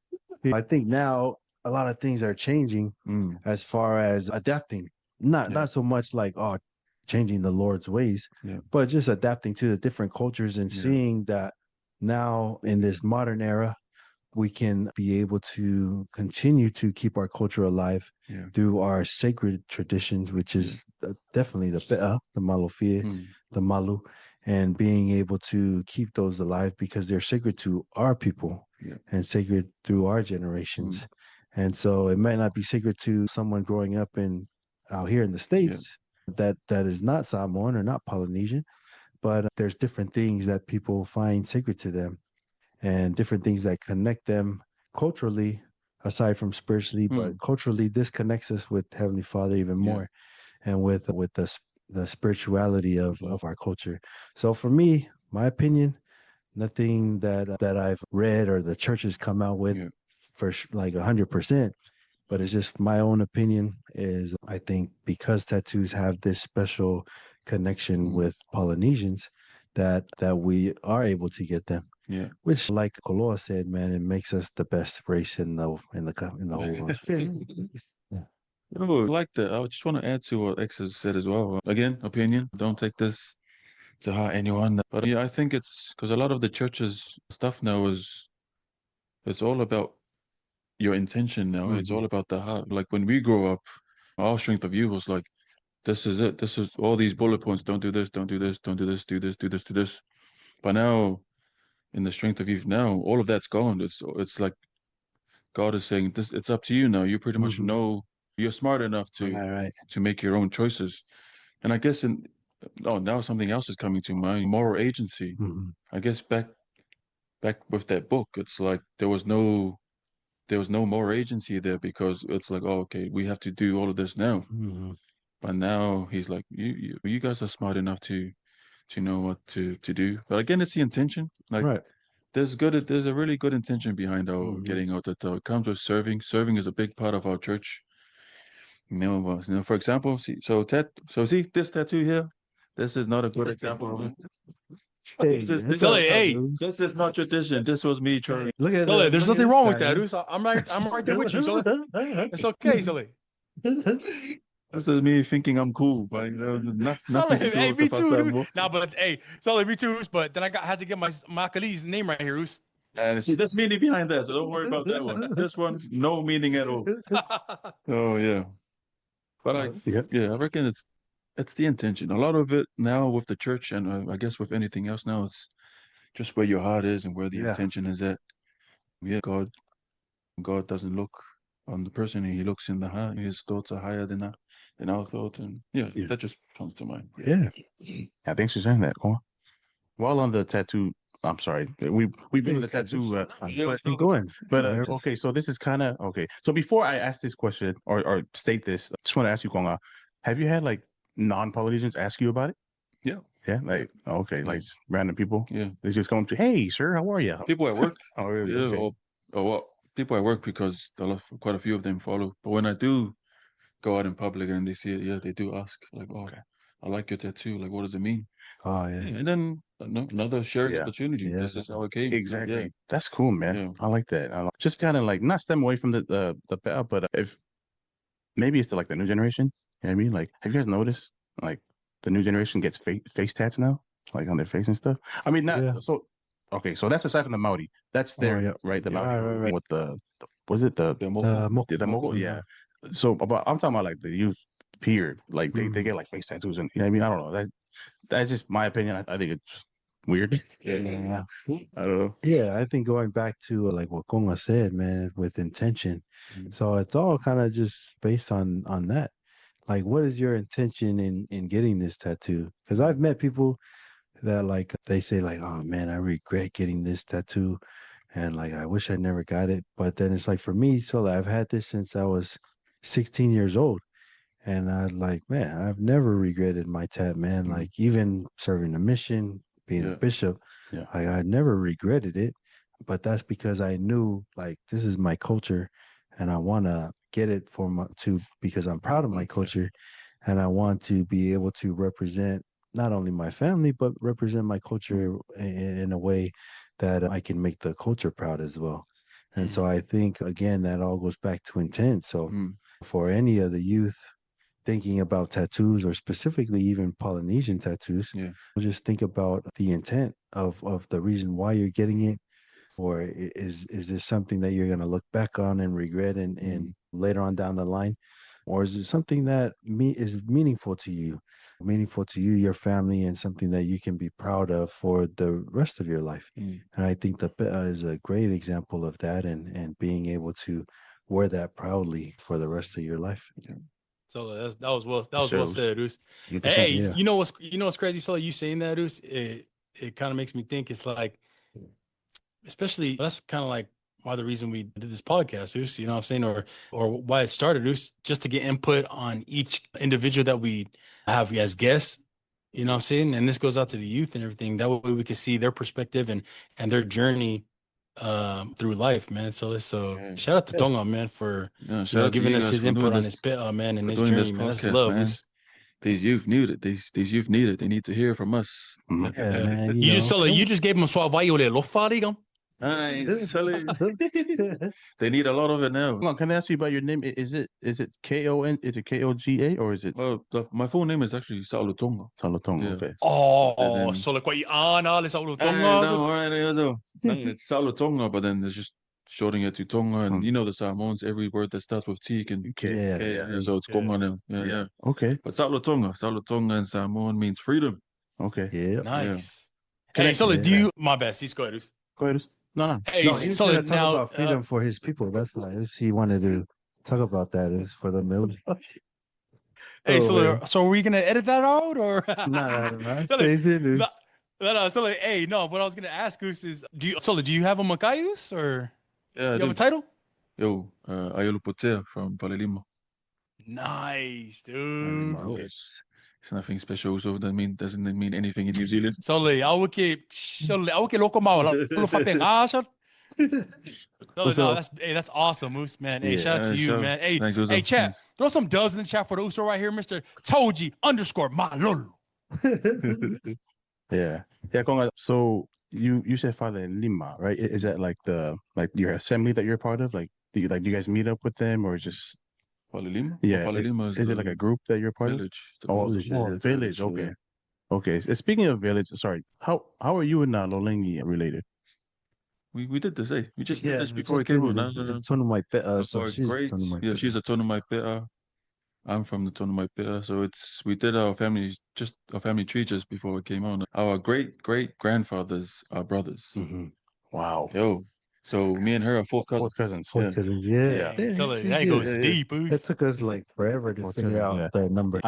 I think now a lot of things are changing Mm. as far as adapting. Not Yeah. so much like, oh, changing the Lord's ways, Yeah. but just adapting to the different cultures and Yeah. seeing that now in this modern era, we can be able to continue to keep our culture alive Yeah. through our sacred traditions, which is definitely the pe'a, the malofie, Mm. the malu, and being able to keep those alive because they're sacred to our people Yeah. and sacred through our generations. And so it might not be sacred to someone growing up in out here in the States that is not Samoan or not Polynesian, but there's different things that people find sacred to them and different things that connect them culturally aside from spiritually, but culturally this connects us with Heavenly Father even more and with the spirituality of our culture. So for me, my opinion, nothing that I've read or the churches come out with for like 100%, but it's just my own opinion is I think because tattoos have this special connection with Polynesians that we are able to get them. Yeah. Which, like Koloa said, man, it makes us the best race in the whole world. Yeah. Oh, I like that. I just want to add to what X has said as well. Again, opinion. Don't take this to heart, anyone. But yeah, I think it's because a lot of the church's stuff now is it's all about your intention now. It's all about the heart. Like when we grow up, our strength of view was like, this is it. This is all these bullet points. Don't do this. Don't do this. Don't do this. Do this. Do this. Do this. But now, in the strength of youth, now all of that's gone. It's like God is saying, this. It's up to you now. You pretty much know. You're smart enough to make your own choices. And I guess now something else is coming to mind. Moral agency. I guess back with that book, it's like there was no more agency there because it's like, oh, okay, we have to do all of this now. But now he's like, you guys are smart enough to know what to do. But again, it's the intention. Like there's a really good intention behind our getting out that it comes with serving. Serving is a big part of our church. For example, see this tattoo here. This is not a good example of it. Hey, This is not tradition. This was me trying. Look at Sully, there's look at nothing this wrong with guy, that, man. Us. I'm right there with you, Sully. It's okay, Sully. This is me thinking I'm cool, but nothing Sully, to do hey, with me the too, dude. Pasamo. Nah, but hey, Sully, me too, Us. But then had to get my Khalid's name right here, Us. And see, there's meaning behind that, so don't worry about that one. This one, no meaning at all. Oh yeah, but I reckon it's the intention. A lot of it now with the church, and I guess with anything else now, it's just where your heart is and where the intention is at. Yeah, God doesn't look on the person; He looks in the heart. His thoughts are higher than our thoughts, and that just comes to mind. Yeah. Thanks for saying that, Cole. While on the tattoo, I'm sorry, we've been on the tattoo, but Keep going. But okay, so this is kind of okay. So before I ask this question or state this, I just want to ask you, Konga, have you had like non-Polynesians ask you about it? Yeah. Yeah, like okay, like just random people. Yeah. They just come to, hey, sir, how are you? People at work. Oh, really? Yeah. Okay. Or what? People at work because quite a few of them follow. But when I do go out in public and they see it, they do ask like, "Oh, I like your tattoo. Like, what does it mean?" Oh yeah. And then another sharing opportunity. Yeah. This is how it came. Exactly. Yeah. That's cool, man. Yeah. I like that. Just kind of like not stem away from the but if maybe it's like the new generation. You know what I mean? Like, have you guys noticed like the new generation gets face tats now, like on their face and stuff? I mean, not so. Okay, so that's aside from the Maori. That's their right. The Maori right. with the was it the Moko. the Moko? Yeah. So, but I'm talking about like the youth here. Like they get like face tattoos and you know what I mean? I don't know. That's just my opinion. I think it's weird. Yeah. I don't know. Yeah, I think going back to like what Konga said, man, with intention. So it's all kind of just based on that. Like, what is your intention in getting this tattoo? Because I've met people that like they say like, oh man, I regret getting this tattoo, and like I wish I never got it. But then it's like for me, so I've had this since I was 16 years old. And I like, man, I've never regretted my tat, man. Like even serving a mission, being a bishop, I never regretted it. But that's because I knew like this is my culture, and I want to get it because I'm proud of my culture, and I want to be able to represent not only my family but represent my culture in a way that I can make the culture proud as well. And so I think again that all goes back to intent. So for any of the youth thinking about tattoos, or specifically even Polynesian tattoos, Yeah. just think about the intent of the reason why you're getting it, or is this something that you're going to look back on and regret and later on down the line, or is it something that is meaningful to you, your family, and something that you can be proud of for the rest of your life? And I think the peta is a great example of that, and being able to wear that proudly for the rest of your life. So that was well Shows. said, Roos. You Hey, yeah. you know what's crazy? So you saying that, Roos, it kind of makes me think. It's like, especially that's kind of like why the reason we did this podcast, Roos, you know what I'm saying, or why it started, Roos, just to get input on each individual that we have as guests. You know what I'm saying? And this goes out to the youth and everything. That way we can see their perspective and their journey through life, man. So shout out to Yeah. Tonga, man, for Yeah, shout out to giving you us guys his for doing input on this, his pit, man, and for his doing this journey, man. That's podcast, love, man. Roos. These youth need it. These youth need it. They need to hear from us. Mhm. Yeah, man. You just you just gave him a suavio de lofarigan. Ay, Sully. They need a lot of it now. Hold on, can I ask you about your name? Is it K-O-N? Is it K-O-G-A or is it Well, my full name is actually Saulo Tonga. Salatonga? Yeah. Okay. Oh, then- so like what you le sa ulo Ay, Tonga. no, all right, it's Saulo Tonga, but then there's just shorting it to Tonga, and you know the Samoans, every word that starts with T can Yeah, K, so it's Konga now. Yeah. Okay. But Saulo Tonga in Samoan means freedom. Okay. yeah. Nice. Can Hey, I- so Yeah. do you? My bad. Go ahead. Roos. Go ahead. No. Hey, No, he's so gonna talk now about freedom for his people. That's nice. He wanted to talk about that. Is for the military. hey, Oh, so are we gonna edit that out or? Nah. So, Stays in no, this. no. So like, hey, no. What I was gonna ask Goose is, do you have a Macayus or Yeah, you have a title? Yo, Ayolo Potea from Palelimo. Nice, dude. Okay. It's nothing special, so doesn't mean anything in New Zealand. So like, I would local mao. No, that's awesome, Moose, man. Hey, Yeah, shout out to you, shout- man. Hey, thanks, Uzo. hey, chat. Thanks. Throw some dubs in the chat for the Uso right here, Mr. Toji _Malolo. Yeah. Yeah, Konga. So you said Father in Lima, right? Is that like your assembly that you're a part of? Like do you guys meet up with them or just Palelimo? yeah? Palelimo Is it like a group that you're a part village. of? Oh, village. village. Okay. Okay. Speaking of village, sorry. How are you and Lolengi related? We did this, we just did this we before we just came did on. it. No, It's no, no. Tonu Mai Peta. So Before she's grades. Tonu Mai Yeah, Peta. she's a Tonu Mai Peta. I'm from the Tonu Mai Peta. So we did our family tree just before we came on. Our great grandfathers are brothers. Mm-hmm. Wow. Yo. So me and her are fourth cousins. Fourth cousins. Fourth Yeah. cousins. Yeah. Dang, tell her, she that did. goes Yeah. deep, It Oos. took us like forever to Fourth figure cousins, out the number.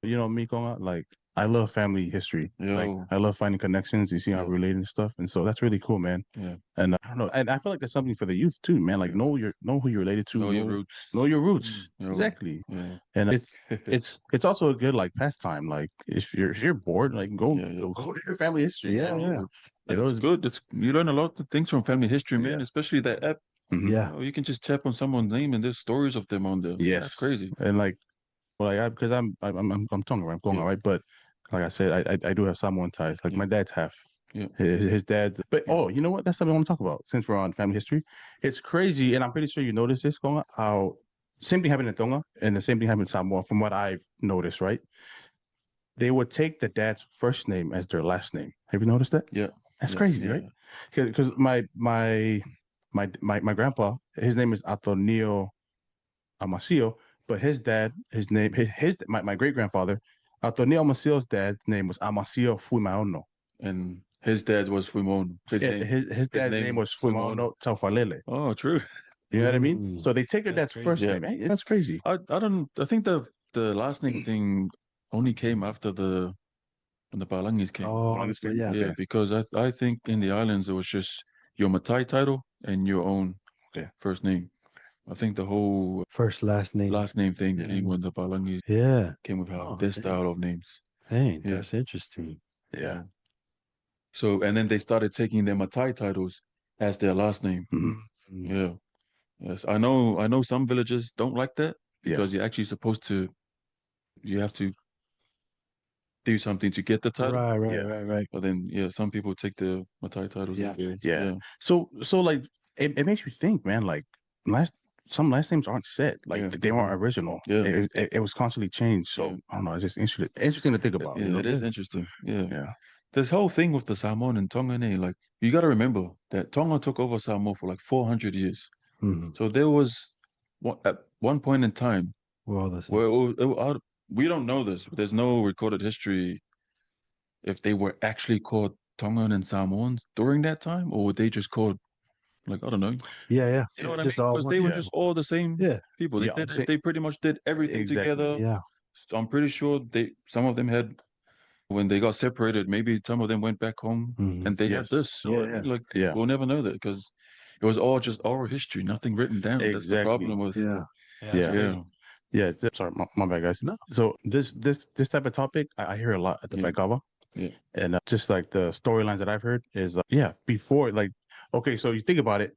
You know me, Konga, like I love family history. Like Yo. I love finding connections. You see how Yeah. related and stuff, and so that's really cool, man. Yeah. And I don't know, and I feel like that's something for the youth too, man. Like Yeah. know who you're related to, Know your roots. know your roots. Yo. Exactly. Yeah. And it's also a good like pastime. Like if you're bored, like go to your family history. Yeah. You know, It's good. You learn a lot of things from family history, man. Yeah. Especially that app. Mhm. Yeah. You can just tap on someone's name and there's stories of them on there. Yes, That's crazy. And like, well, because I'm Tonga, right? I'm Konga, Yeah. right? But like I said, I do have Samoan ties. Like my dad's half. Yeah. His dad's. But you know what? That's something I want to talk about since we're on family history. It's crazy, and I'm pretty sure you noticed this, Konga. How same thing happened in Tonga, and the same thing happened in Samoa. From what I've noticed, right? They would take the dad's first name as their last name. Have you noticed that? Yeah. That's Yeah. crazy, Yeah. right? Because my grandpa, his name is Antonio Amasio, but his my great grandfather, Antonio Amasio's dad's name was Amasio Fuimaono. And his dad was Fuimon. His dad's name was Fuimaono Taufalele. Oh, true. You know what I mean? So they take their That's dad's first crazy. name. Hey, that's crazy. I think the last name thing only came after when the Palangis came. Oh, yeah. Yeah, because I think in the islands it was just your Matai title and your own first name. I think the whole First, last name. thing came when the Palangis Yeah. came with dang. this style of names. Dang, Yeah. that's interesting. Yeah. So and then they started taking their Matai titles as their last name. Mhm. Yeah. Yes. I know some villages don't like that because you're actually you have to do something to get the title. Right. But then some people take the Matai titles. Yeah. as well. Yeah. So like it makes you think, man. Like some last names aren't set. Like Yeah. they weren't original. Yeah. It was constantly changed. So Yeah. I don't know. It's just interesting to think about. Yeah, You know? it is interesting. Yeah. Yeah. This whole thing with the Samoan and Tongan, like you got to remember that Tonga took over Samoa for like 400 years. Mhm. So there was at one point in time We're all the same. where we don't know this. There's no recorded history if they were actually called Tongan and Samoans during that time, or were they just called like I don't know. Yeah. You know what I mean? Just all Because one they were Yeah. just all the same Yeah. people. Yeah, I'm saying- They pretty much did everything Exactly. together. Yeah. So I'm pretty sure some of them had when they got separated, maybe some of them went back home Mhm. and they had Yes. this. So I Yeah. mean, like Yeah. we'll never know that because it was all just oral history, nothing written down. That's the Exactly. problem with Yeah. Yeah, that's Yeah. crazy. Yeah. Sorry, my bad, guys. No. So this type of topic I hear a lot at the Yeah. Baikava. Yeah. And just like the storylines that I've heard is before like okay, so you think about it,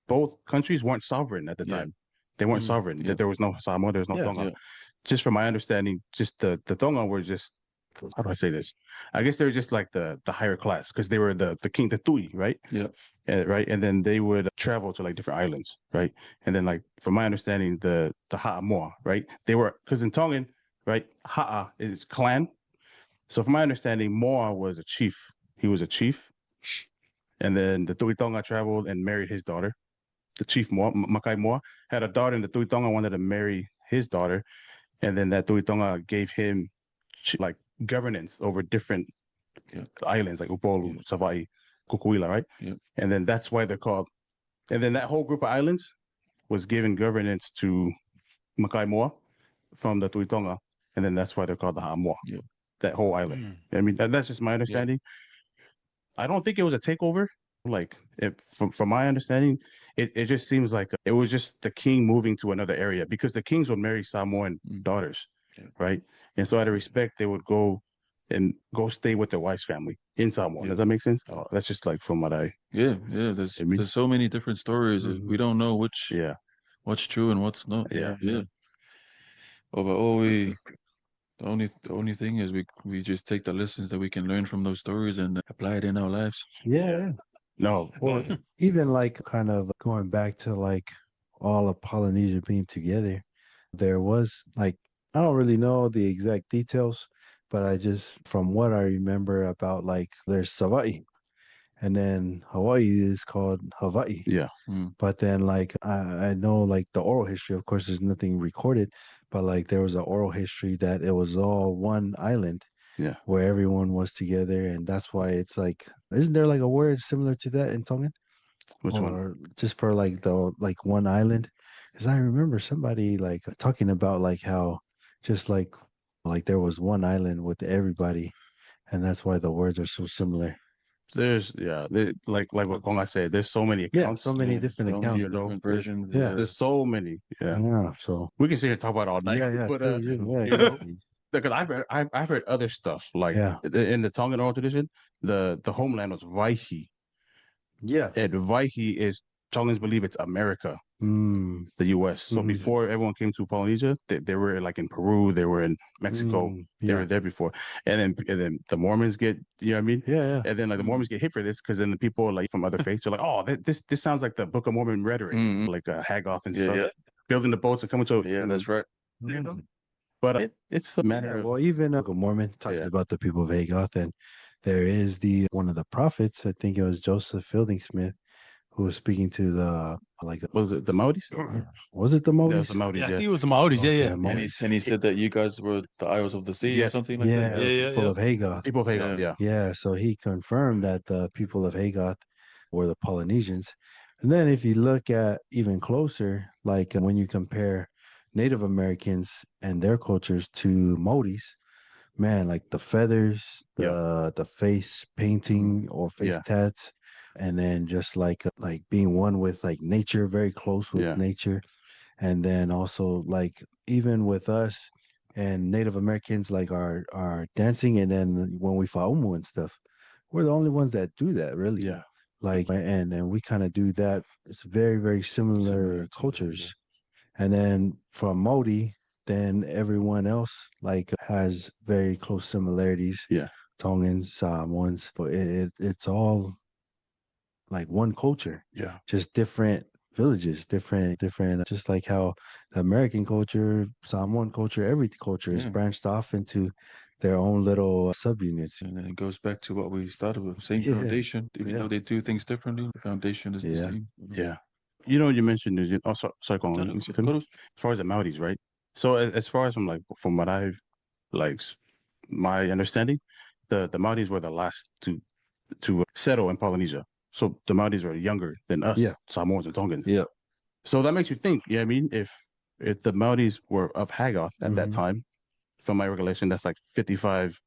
both countries weren't sovereign at the Yeah. time. They weren't Mm. sovereign. Yeah. There was no Samoa, there's no Yeah. Tonga. Yeah. Just from my understanding, just the Tonga were just how do I say this? I guess they were just like the higher class because they were the king, the tui, right? Yeah. Right, and then they would travel to like different islands, right? And then like from my understanding, the ha'a moa, right? They were because in Tongan, right? Ha'a is clan. So from my understanding, Moa was a chief. He was a chief, and then the Tui Tonga traveled and married his daughter. The chief Moa, Makai Moa, had a daughter, and the Tui Tonga wanted to marry his daughter, and then that Tui Tonga gave him like governance over different Yeah. islands like Upolu, Yeah. Savai, Kukuila, right? Yeah. And then that's why they're called. And then that whole group of islands was given governance to Makai Moa from the Tui Tonga, and then that's why they're called the Ha'amoa. Yeah. That whole island. Mm. I mean, that's just my understanding. I don't think it was a takeover. Like, from my understanding, it just seems like it was just the king moving to another area because the kings would marry Samoan daughters, Yeah. right? And so out of respect, they would go stay with their wife's family in Samoa. Yeah. Does that make sense? Oh, that's just like from what I. Yeah. I mean- There's so many different stories. Mhm. We don't know which Yeah. what's true and what's not. Yeah. Yeah. Oh, but the only thing is we just take the lessons that we can learn from those stories and apply it in our lives. Yeah. No. Or even like kind of going back to like all of Polynesia being together, there was like, I don't really know the exact details, but I just, from what I remember about like, there's Savai'i, and then Hawaii is called Hawaii. Yeah. But then like, I know like the oral history, of course, there's nothing recorded, but like there was an oral history that it was all one island. Yeah. Where everyone was together, and that's why it's like, isn't there like a word similar to that in Tongan? Which one? Or just for like the like one island? Because I remember somebody like talking about like how just like there was one island with everybody, and that's why the words are so similar. There's like what Konga said. There's so many Yeah, accounts. so many Yeah, different so accounts. many different versions. Yeah. There's so many. Yeah. Yeah, so We can sit here and talk about it all night. yeah, But please do. Yeah, you know, exactly. because I've heard other stuff like Yeah. in the Tongan oral tradition, the homeland was Waihi, Yeah. and Waihi is Tongans believe it's America, Mm, the U.S. So Mhm. before everyone came to Polynesia, they were like in Peru, they were in Mexico, they yeah. were there before, and then the Mormons get, you know what I mean? Yeah. And then like the Mormons get hit for this because then the people like from other faiths are like, oh, this sounds like the Book of Mormon rhetoric, Mhm. like Haggoth and Yeah, stuff, yeah. building the boats and coming to Yeah, that's right. you know. But it's a matter Yeah, of well, even Book of Mormon talks Yeah. about the people of Hagoth, and there is the one of the prophets. I think it was Joseph Fielding Smith, who was speaking to the like. was it the Maoris? Was it the That was Maoris? the Maoris, Yeah, I yeah. think it was the Maoris. Yeah, Okay, yeah. And Maoris. he said that you guys were the Isles of the Sea or Yes. something like Yeah, that. Yeah, people yeah. of Hagoth. People of Hagoth, yeah. Yeah, so he confirmed that the people of Hagoth were the Polynesians. And then if you look at even closer, like when you compare Native Americans and their cultures to Maoris, man, like the feathers, the face painting or face Yeah. tats, and then just like being one with like nature, very close with Yeah. nature. And then also like even with us and Native Americans like our dancing, and then when we faumu and stuff, we're the only ones that do that really. Yeah. Like and we kind of do that. It's very, very similar Similar to- cultures. And then from Modi, then everyone else like has very close similarities. Yeah. Tongans, Samoans, but it's all like one culture, Yeah. just different villages, different, just like how the American culture, Samoan culture, every culture is Yeah. branched off into their own little subunits. And then it goes back to what we started with. Same Yeah. foundation. Even Yeah. though they do things differently, the foundation is the Yeah. same. Yeah. You know, you mentioned New Zealand. Oh, sorry, go No, on. no, You said go them? to- As far as the Maoris, right? So as far as from what I've like my understanding, the Maoris were the last to settle in Polynesia. So the Maoris are younger than us, Yeah. Samoans and Tongans. Yeah. So that makes you think, yeah, I mean, if the Maoris were of Haggoth at that Mhm. time, from my recollection, that's like 55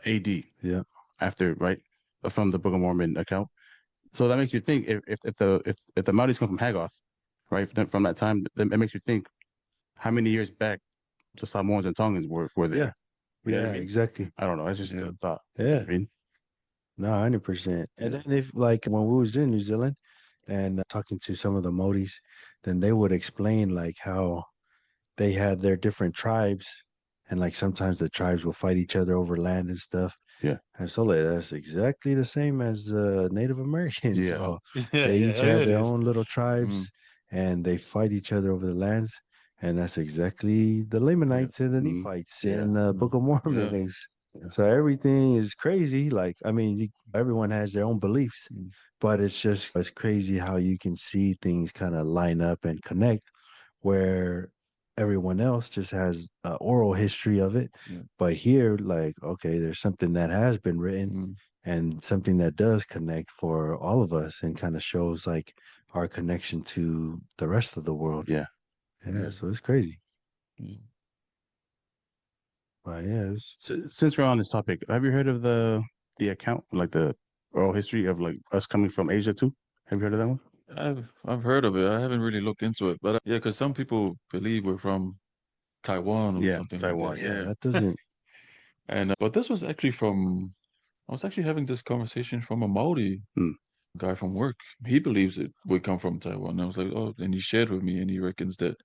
AD Yeah. after, right? From the Book of Mormon account. So that makes you think if the Maoris come from Haggoth, right, from that time, then it makes you think how many years back the Samoans and Tongans were there. Yeah. You know what Yeah, I mean? exactly. I don't know. It's just Yeah. a thought. You know what Yeah. I mean? No, 100%. And Yeah. then if like when we was in New Zealand and talking to some of the Modis, then they would explain like how they had their different tribes, and like sometimes the tribes will fight each other over land and stuff. Yeah. And so like, that's exactly the same as Native Americans. Yeah. So Yeah, they yeah, each oh, yeah, have it their is. own little tribes, Mm. and they fight each other over the lands. And that's exactly the Lamanites and the Mhm. Nephites Yeah. in the Book of Mormon Yeah. is. So everything is crazy. Like, I mean, everyone has their own beliefs, Mm. but it's crazy how you can see things kind of line up and connect where everyone else just has an oral history of it. Yeah. But here, like, okay, there's something that has been written Mm. and something that does connect for all of us and kind of shows like our connection to the rest of the world. Yeah. Yeah, so it's crazy. Mm. But yeah, it's, Since we're on this topic, have you heard of the account, like the oral history of like us coming from Asia too? Have you heard of that one? I've heard of it. I haven't really looked into it, but yeah, because some people believe we're from Taiwan or Yeah, something Taiwan. like that. yeah, Yeah. that doesn't. And but this was actually from I was actually having this conversation from a Maori Hmm. guy from work. He believes it we come from Taiwan. I was like, oh, and he shared with me, and he reckons that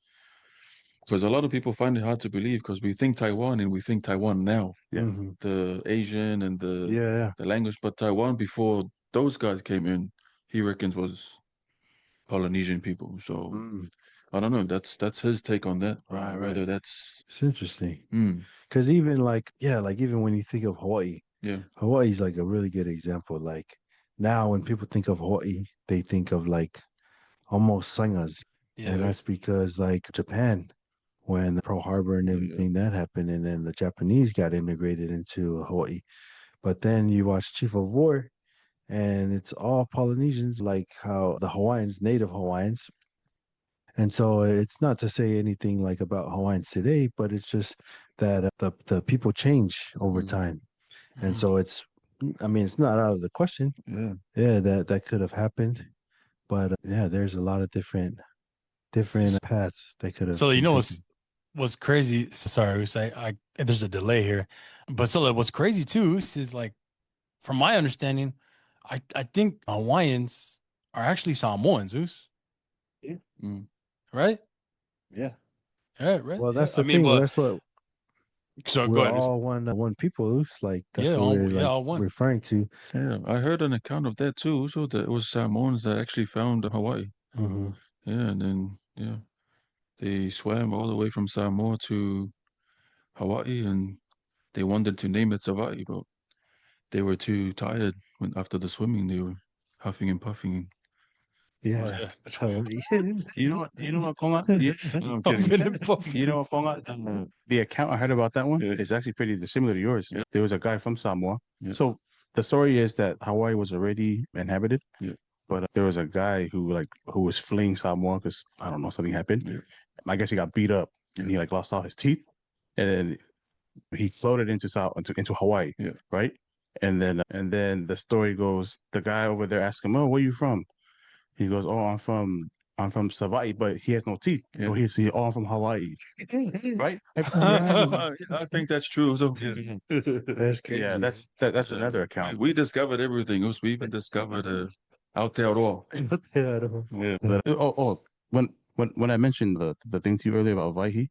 because a lot of people find it hard to believe because we think Taiwan and we think Taiwan now, Yeah. Mhm. the Asian and Yeah, the language, but Taiwan before those guys came in, he reckons was Polynesian people. So Mm, I don't know. That's his take on that. right. Whether that's It's interesting mm, because even like yeah, like even when you think of Hawaii, yeah, Hawaii's like a really good example. Like now, when people think of Hawaii, they think of like almost sangas, Yeah, and that's because like Japan, when Pearl Harbor and yeah, everything that happened, and then the Japanese got integrated into Hawaii. But then you watch Chief of War, and it's all Polynesians, like how the Hawaiians, native Hawaiians. And so it's not to say anything like about Hawaiians today, but it's just that the people change over mm, time. And Mhm. so I mean, it's not out of the question. yeah. Yeah, that could have happened. But yeah, there's a lot of different paths that could have So you been know taken. what's crazy? Sorry, I there's a delay here, but so like, what's crazy too is like from my understanding, I think Hawaiians are actually Samoans, Zeus, Mm, right? Yeah. Right. Well, Yeah. that's I the mean, thing. but That's what so go we're ahead. all one people. It's like that's Yeah, what all, we're yeah, like all one. referring to. yeah. I heard an account of that too. So that it was Samoans that actually found Hawaii. Hmm. Yeah, and then yeah, they swam all the way from Samoa to Hawaii, and they wanted to name it Hawaii, but they were too tired when after the swimming. They were huffing and puffing. Oh, Yeah. yeah. So You know what, Konga? Yeah, no, I'm kidding. Huffing and puffing. You know what, Konga? The account I heard about that one Yeah. is actually pretty similar to yours. Yeah. There was a guy from Samoa. Yeah. So the story is that Hawaii was already inhabited, Yeah. but there was a guy who was fleeing Samoa because I don't know something happened. Yeah. I guess he got beat up and he like lost all his teeth, and then he floated into Hawaii, Yeah. right? And then the story goes, the guy over there asked him, "Oh, where you from?" He goes, "Oh, I'm from Savai'i," but he has no teeth, so Yeah. oh, I'm from Hawaii, right? I think that's true. So that's crazy. Yeah, that's another account. we discovered everything else. We even discovered Aotearoa. Yeah, I don't know. Yeah. But when I mentioned the thing to you earlier about Vaihi,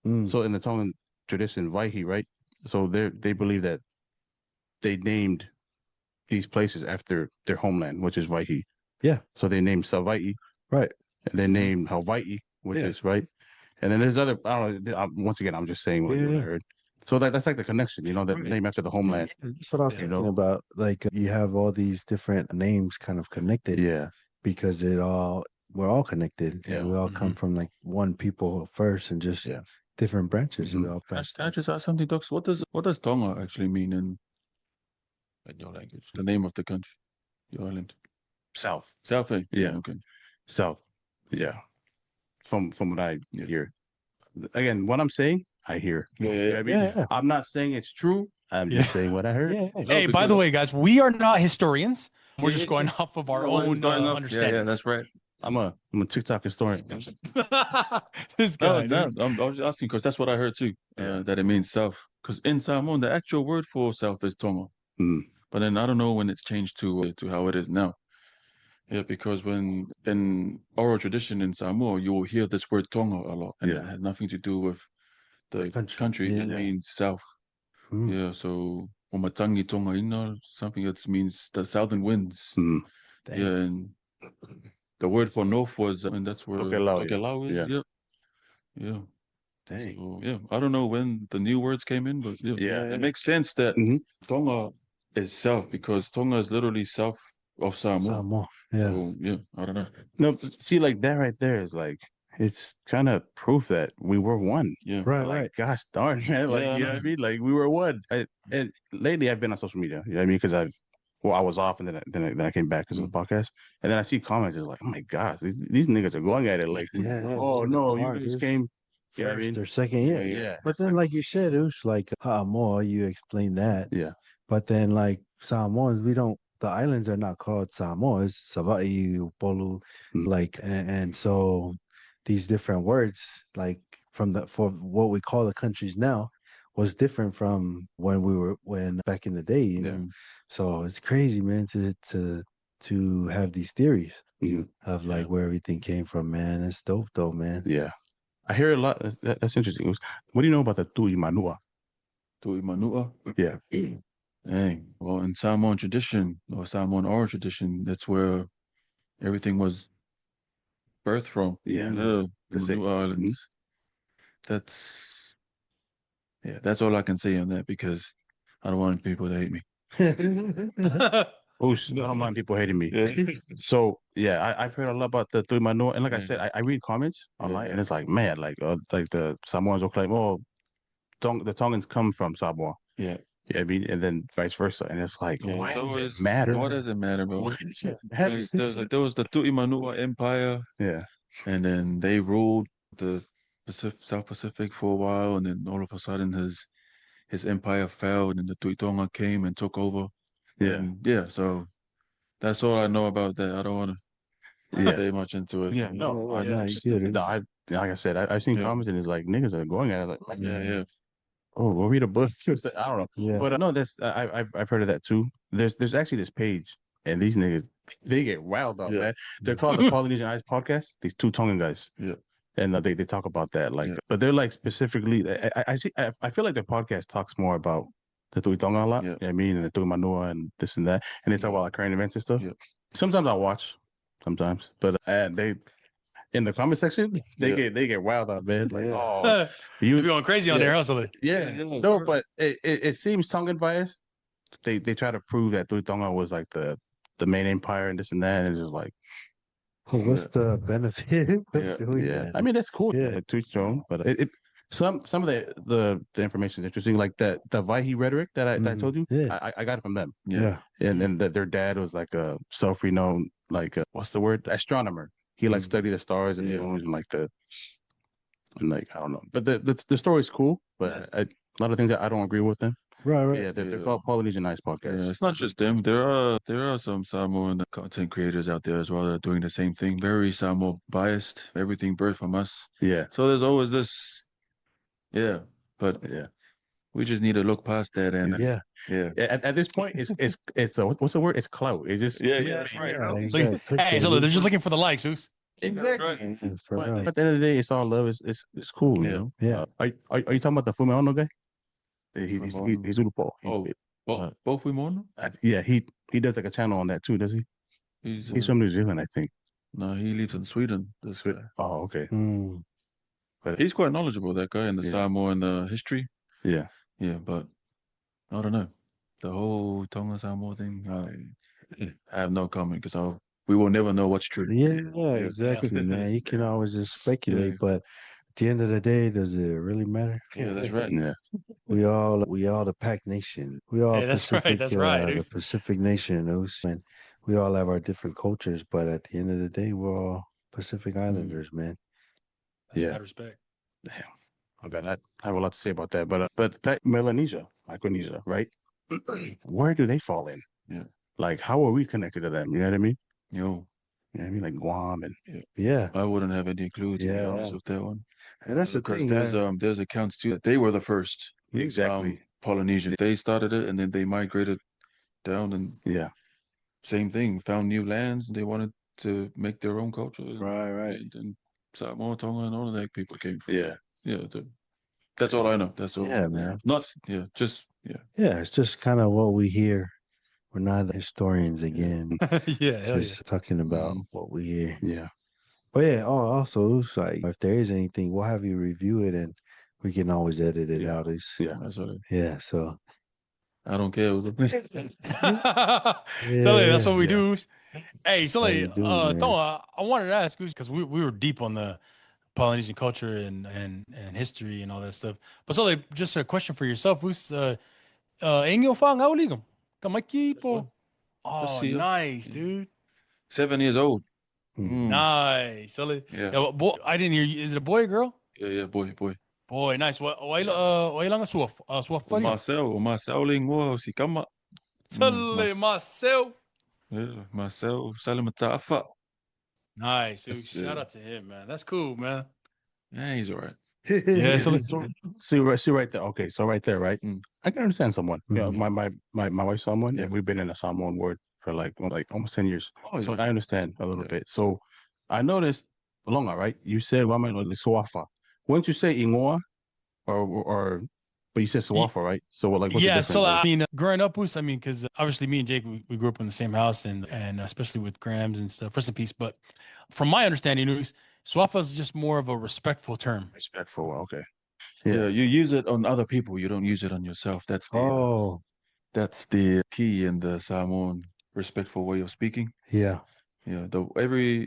Mm, so in the Tongan tradition, Vaihi, right? So they believe that they named these places after their homeland, which is Vaihi. yeah. So they named Savai'i Right. And they named Hawaii, which Yeah. is right. And then there's other. I don't know. Once again, I'm just saying what I heard. So that's like the connection, the Right. name after the homeland. Yeah, that's what I was Yeah. thinking about. Like you have all these different names kind of connected Yeah, because we're all connected Yeah. and we all come Mhm. from like one people first and just Yeah. different branches we Mhm. all Can passed. I just ask something, Docs? What does Tonga actually mean in your language? The name of the country, your island. South. South Bay. Yeah. Okay. South. Yeah. From what I hear. Again, what I'm saying, I hear. Yeah, You know what I mean? Yeah. I'm not saying it's true. I'm Yeah. just saying what I heard. Yeah. No, Hey, by the because- way, guys, we are not historians. We're Yeah, just yeah, going yeah. off of our No, what is own going on? Yeah, understanding. that's right. I'm a TikTok historian. This No, guy, no, dude. I was just asking because that's what I heard too. Yeah. That it means south. Because in Samoan, the actual word for south is Tonga. Mm. But then I don't know when it's changed to how it is now. Yeah, because when in oral tradition in Samoa, you will hear this word Tonga a lot, and it Yeah. has nothing to do with the Country. country. It Yeah. means south. Mm. Yeah, so Omatangi Tonga Ina, something that means the southern winds. Mm. Dang. Yeah, and the word for north was, and that's where Tokelau, yeah. Tokelau is. Yeah. Yep. Yeah. Dang. So yeah, I don't know when the new words came in, but yeah, Yeah. it makes sense that Mhm. Tonga is south because Tonga is literally south of Samoa. Samoa. Yeah. So yeah, I don't know. No, see, like that right there is like it's kind of proof that we were one. Yeah. Right, Like, right. gosh darn, man. Like, Yeah, I you know know. what I mean? Like, we were one. And lately, I've been on social media. You know what I mean? Because I was off, and then I came back because of the podcast, and then I see comments just like, oh my gosh, these niggas are going at it. Like, Yeah, yeah, oh yeah. no, you Hard, guys dude. came. You know what I First mean? or second, yeah. Yeah. But It's then, like you said, it was like Samoa, you explained that. Yeah. But then, like Samoans, the islands are not called Samoa, it's Savaii, Upolu, Mm. like, and so these different words, like for what we call the countries now, was different from when back in the day, you know. Yeah. So it's crazy, man, to have these theories Mhm. of like where everything came from, man. It's dope, though, man. Yeah. I hear a lot. That's interesting. What do you know about the Tui Manua? Tui Manua. Yeah. Dang. Well, in Samoan tradition or Samoan oral tradition, that's where everything was birthed from. Yeah. The That's it. Manua Islands. That's all I can say on that because I don't want people to hate me. Oh, I don't mind people hating me. Yeah. So yeah, I've heard a lot about the Tui Manua, and like I Yeah. said, I read comments online, Yeah. and it's like, man, like the Samoans will claim, oh, the Tongans come from Samoa. Yeah. Yeah, I mean, and then vice versa, and it's like, Yeah. why It's does always it matter? What does it matter, bro? Why does it matter? There was the Tui Manua Empire, Yeah, and then they ruled the South Pacific for a while, and then all of a sudden his empire fell, and then the Tui Tonga came and took over. yeah, And yeah, so that's all I know about that. I don't want to yeah, say much into it. yeah. No, I, no, you good. no, like I said, I've seen Yeah. comments, and it's like niggas are going at it, like, Yeah, yeah. oh, we'll read a book. I don't know, Yeah. but no, that's I've heard of that too. There's actually this page, and these niggas they get wild up, Yeah. man. They're called the Polynesian Eyes Podcast. These two Tongan guys. Yeah. And they talk about that, like, Yeah. but they're like specifically. I see. I feel like their podcast talks more about the Tui Tonga a lot. Yeah. You know what I mean, and the Tui Manua and this and that, and they talk about like current events and stuff. Yeah. Sometimes I watch, sometimes, but they in the comment section Yeah. they get wild out, man. Like, Yeah. oh, You're you, going crazy on yeah. there, hustling. yeah, Yeah, no, sure. but it seems Tongan biased. They try to prove that Tui Tonga was like the main empire and this and that, and it's just like. What's the benefit of Yeah. doing Yeah, that? I mean that's cool. Yeah. Yeah, to each their own. But some of the information is interesting. Like the Vaihi rhetoric that I told you. Yeah. I got it from them. Yeah. And then that their dad was like a self-renowned like what's the word, astronomer. He like studied the stars and the moons and like I don't know. But the story's cool. But a lot of things that I don't agree with them. Right. Yeah, they're Yeah. called Polynesian Eyes Podcast. Yeah, it's not just them. There are some Samoan content creators out there as well that are doing the same thing. Very Samoa biased. Everything birthed from us. Yeah, So there's always this. Yeah, but yeah. we just need to look past that and Yeah. yeah. At this point, it's what's the word? It's clout. It's just Yeah, that's right. Yeah, Look, exactly. hey, so look, they're just looking for the likes, Zeus. exactly. Yeah, for But real. at the end of the day, it's all love. It's cool. You Yeah. know. Yeah. Are you talking about the Fumeono guy? He's Fumeono. he's Urupo. Both we more? Yeah, he does like a channel on that too, does he? He's He's from New Zealand, I think. No, he lives in Sweden. This guy. Oh, okay. Mm. But He's quite knowledgeable, that guy, in the Yeah. Samoan history. yeah, Yeah, but I don't know. The whole Tonga Samoa thing, I have no comment because we will never know what's true. Yeah, exactly, man. You can always just speculate, Yeah. but at the end of the day, does it really matter? Yeah, that's right. yeah, We all the Pac Nation. We all Hey, that's right. Pacific, That's right. the Pacific Nation, and we all have our different cultures, but at the end of the day, we're all Pacific Islanders, man. That's Yeah. mad respect. damn. Okay, I have a lot to say about that. But Melanesia, Micronesia, right? Where do they fall in? Yeah. Like, how are we connected to them? You know what I mean? Yo, You know what I mean? Like Guam and Yeah, I wouldn't have any clue, to be Yeah, honest, yeah. with that one. And that's the Because thing. there's accounts too that they were the first exactly. Polynesian. They started it and then they migrated down and Yeah, same thing, found new lands and they wanted to make their own culture. Right. And then Samoa, Tonga, and all of that people came from. yeah, Yeah, that's all I know. That's all. Yeah, man. Not just Yeah, it's just kind of what we hear. We're not historians again, Yeah, hell yeah. just talking about Mhm. what we hear. yeah, But yeah, also it's like if there is anything, we'll have you review it, and we can always edit it Yeah. out. It's, yeah. That's all. yeah, so I don't care. Sully, that's what we yeah. do. Hey, Sully, you do, man. Toa, I wanted to ask you because we were deep on the Polynesian culture and history and all that stuff. But Sully, just a question for yourself. Who's Engel Fang Auligam? Kamakipo. Oh, see ya. nice, Yeah. dude. 7 years old. Hmm. Mm. Nice, Sully. Yeah. Yeah, boy, I didn't hear you. Is it a boy or girl? Yeah, boy. Boy, nice. Why lang swaf? Swaf pa rin. O Marcel Lingua, si Kama. Sully, Marcel. Yeah, Marcel Salimatafa. Nice, dude. That's, Shout out to him, man. That's cool, man. Yeah, he's all right. Yeah, Sully. See right there. Okay, so right there, right? Mm. I can understand someone. You know, Mhm. my wife's someone, Yeah. and we've been in a Samoan word for like almost 10 years. Oh, So yeah. I understand a little Yeah. bit. So I noticed Longa, right? You said Wama Suafa. Wouldn't you say Ingoa or but you said Suafa, right? So what's the Yeah, difference? so I mean, growing up, I mean, because obviously me and Jake, we grew up in the same house, and especially with Grams and stuff. Rest in peace. But from my understanding, Swafa is just more of a respectful term. Respectful. Okay. Yeah, you use it on other people. You don't use it on yourself. Oh, That's the key in the Samoan respectful way of speaking. yeah. Yeah, the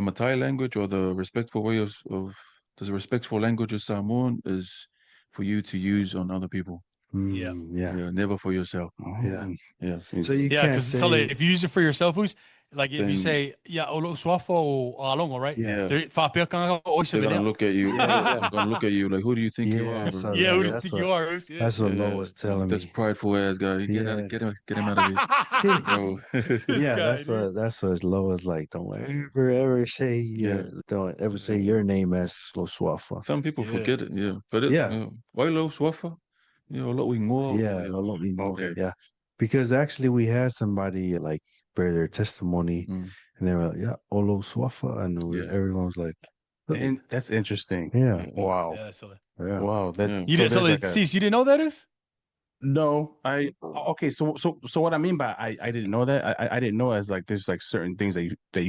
Matai language or the respectful way of the respectful language of Samoan is for you to use on other people. Yeah. Yeah. Yeah, never for yourself. Yeah. Yeah. So you Yeah, can't because so say, if you use it for yourself, like if you Then- say yeah, olo Swafa or alongo, right? Yeah. They're They're gonna look at you. Yeah. They're gonna look at you like, who do you think you Yeah, are? that's bro? what- Yeah, who do you that's think what- you are? Yeah. that's what Lo Yeah, was telling That's me. prideful ass guy. Get Yeah. get him out of here. Bro. This Yeah, guy, that's what Lo was like. Don't ever say don't ever say your name as Lo Swafa. Some people Yeah. forget it, yeah. But Yeah. Wailo Swafa, a lot we more. Yeah, Lo Ino, Okay. yeah. Because actually we had somebody like bear their testimony Mm. and they were like, yeah, Olo Swafa, and Yeah. everyone was like, And that's interesting. yeah, Wow. Yeah, so yeah. Wow. That Yeah. you didn't. So, there's like Cease, you didn't know that is? no, okay. So what I mean by I didn't know that I didn't know as like there's like certain things that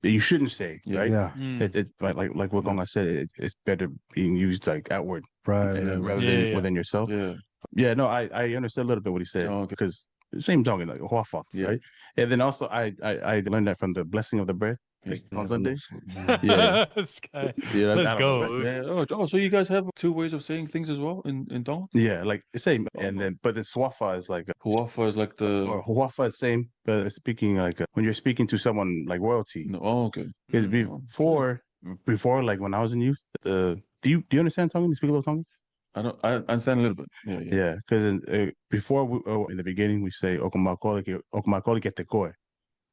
you shouldn't say, Yeah. right? Yeah, Mm. It like what Gonga said, it's better being used like outward right, Yeah, right, rather Yeah, than yeah. within yourself. Yeah. Yeah, no, I understood a little bit what he said Oh, okay. because same talking like Huafa, Yeah. right? And then also I learned that from the blessing of the bread Yeah. on Sunday. Yeah. Yeah. This guy. Yeah, Let's I don't go. know. Yeah. Oh, so you guys have two ways of saying things as well in Tonga? Yeah, like the same. Oh. And then but the Swafa is like Huafa is like the or Huafa is same, but it's speaking like when you're speaking to someone like royalty. no. Oh, okay. Because Mm. before like when I was in youth, do you understand Tongan? Do you speak a little Tongan? I understand a little bit. Yeah. Yeah, because before in the beginning we say Okamakoli get the koi,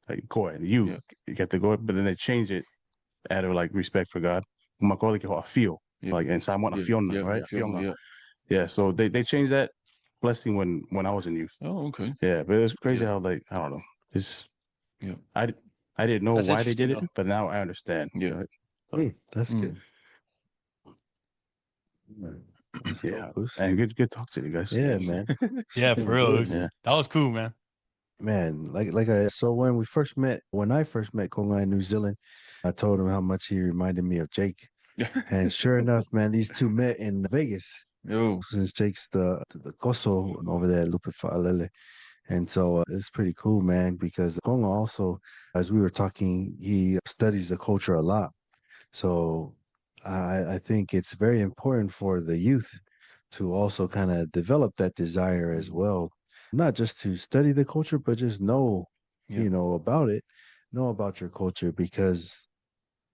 like koi, you get the koi, but then they change it out of like respect for God. Okamakoli get a feel, Yeah. like and Samoan afiona, right? Afiona. Yeah. Yeah, so they changed that blessing when I was in youth. Oh, okay. Yeah, but it's crazy Yeah. how like I don't know, it's Yeah. I didn't know That's why they did it, interesting, but now I understand. Yeah. right? That's Mm. good. That's Yeah, dope, Goose. and good talk to you guys. Yeah, man. Yeah, for real. Good. Yeah. That was cool, man. Man, so when I first met Konga in New Zealand, I told him how much he reminded me of Jake. And sure enough, man, these two met in Vegas. Yo, Since Jake's the Koso over there, Lupe Fa'alele. And so it's pretty cool, man, because Konga also, as we were talking, he studies the culture a lot. So I think it's very important for the youth to also kind of develop that desire as well, not just to study the culture, but just know, yeah, about it, know about your culture, because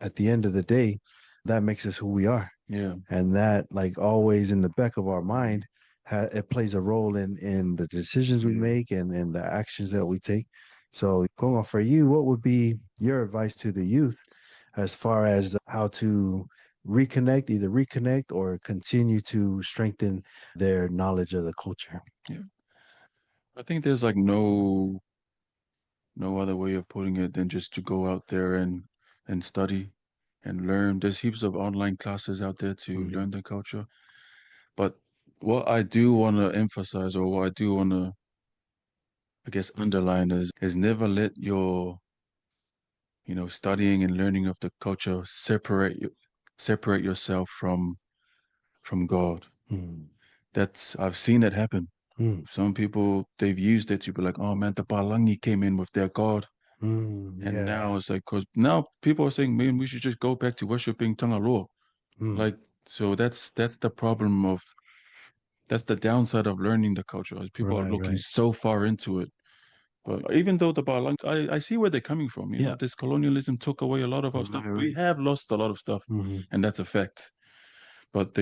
at the end of the day, that makes us who we are. yeah, And that, like always in the back of our mind, it plays a role in the decisions we Yeah. make and the actions that we take. So, going on for you, what would be your advice to the youth as far as how to either reconnect or continue to strengthen their knowledge of the culture? yeah. I think there's like no other way of putting it than just to go out there and study and learn. There's heaps of online classes out there to Mhm. learn the culture. But what I do want to emphasize, or what I do want to, I guess, underline is never let your, studying and learning of the culture separate yourself from God. Mm, I've seen it happen. mm, Some people, they've used it to be like, oh man, the Palangi came in with their God. And yeah. now it's like, because now people are saying, man, we should just go back to worshiping Tangaloa. Mm, Like, so that's the problem of, that's the downside of learning the culture, is people are right, looking right. so far into it. But even though the Palangi, I see where they're coming from. Yeah. This colonialism took away a lot of our stuff. Right, We right. have lost a lot of stuff, Hmm. and that's a fact. But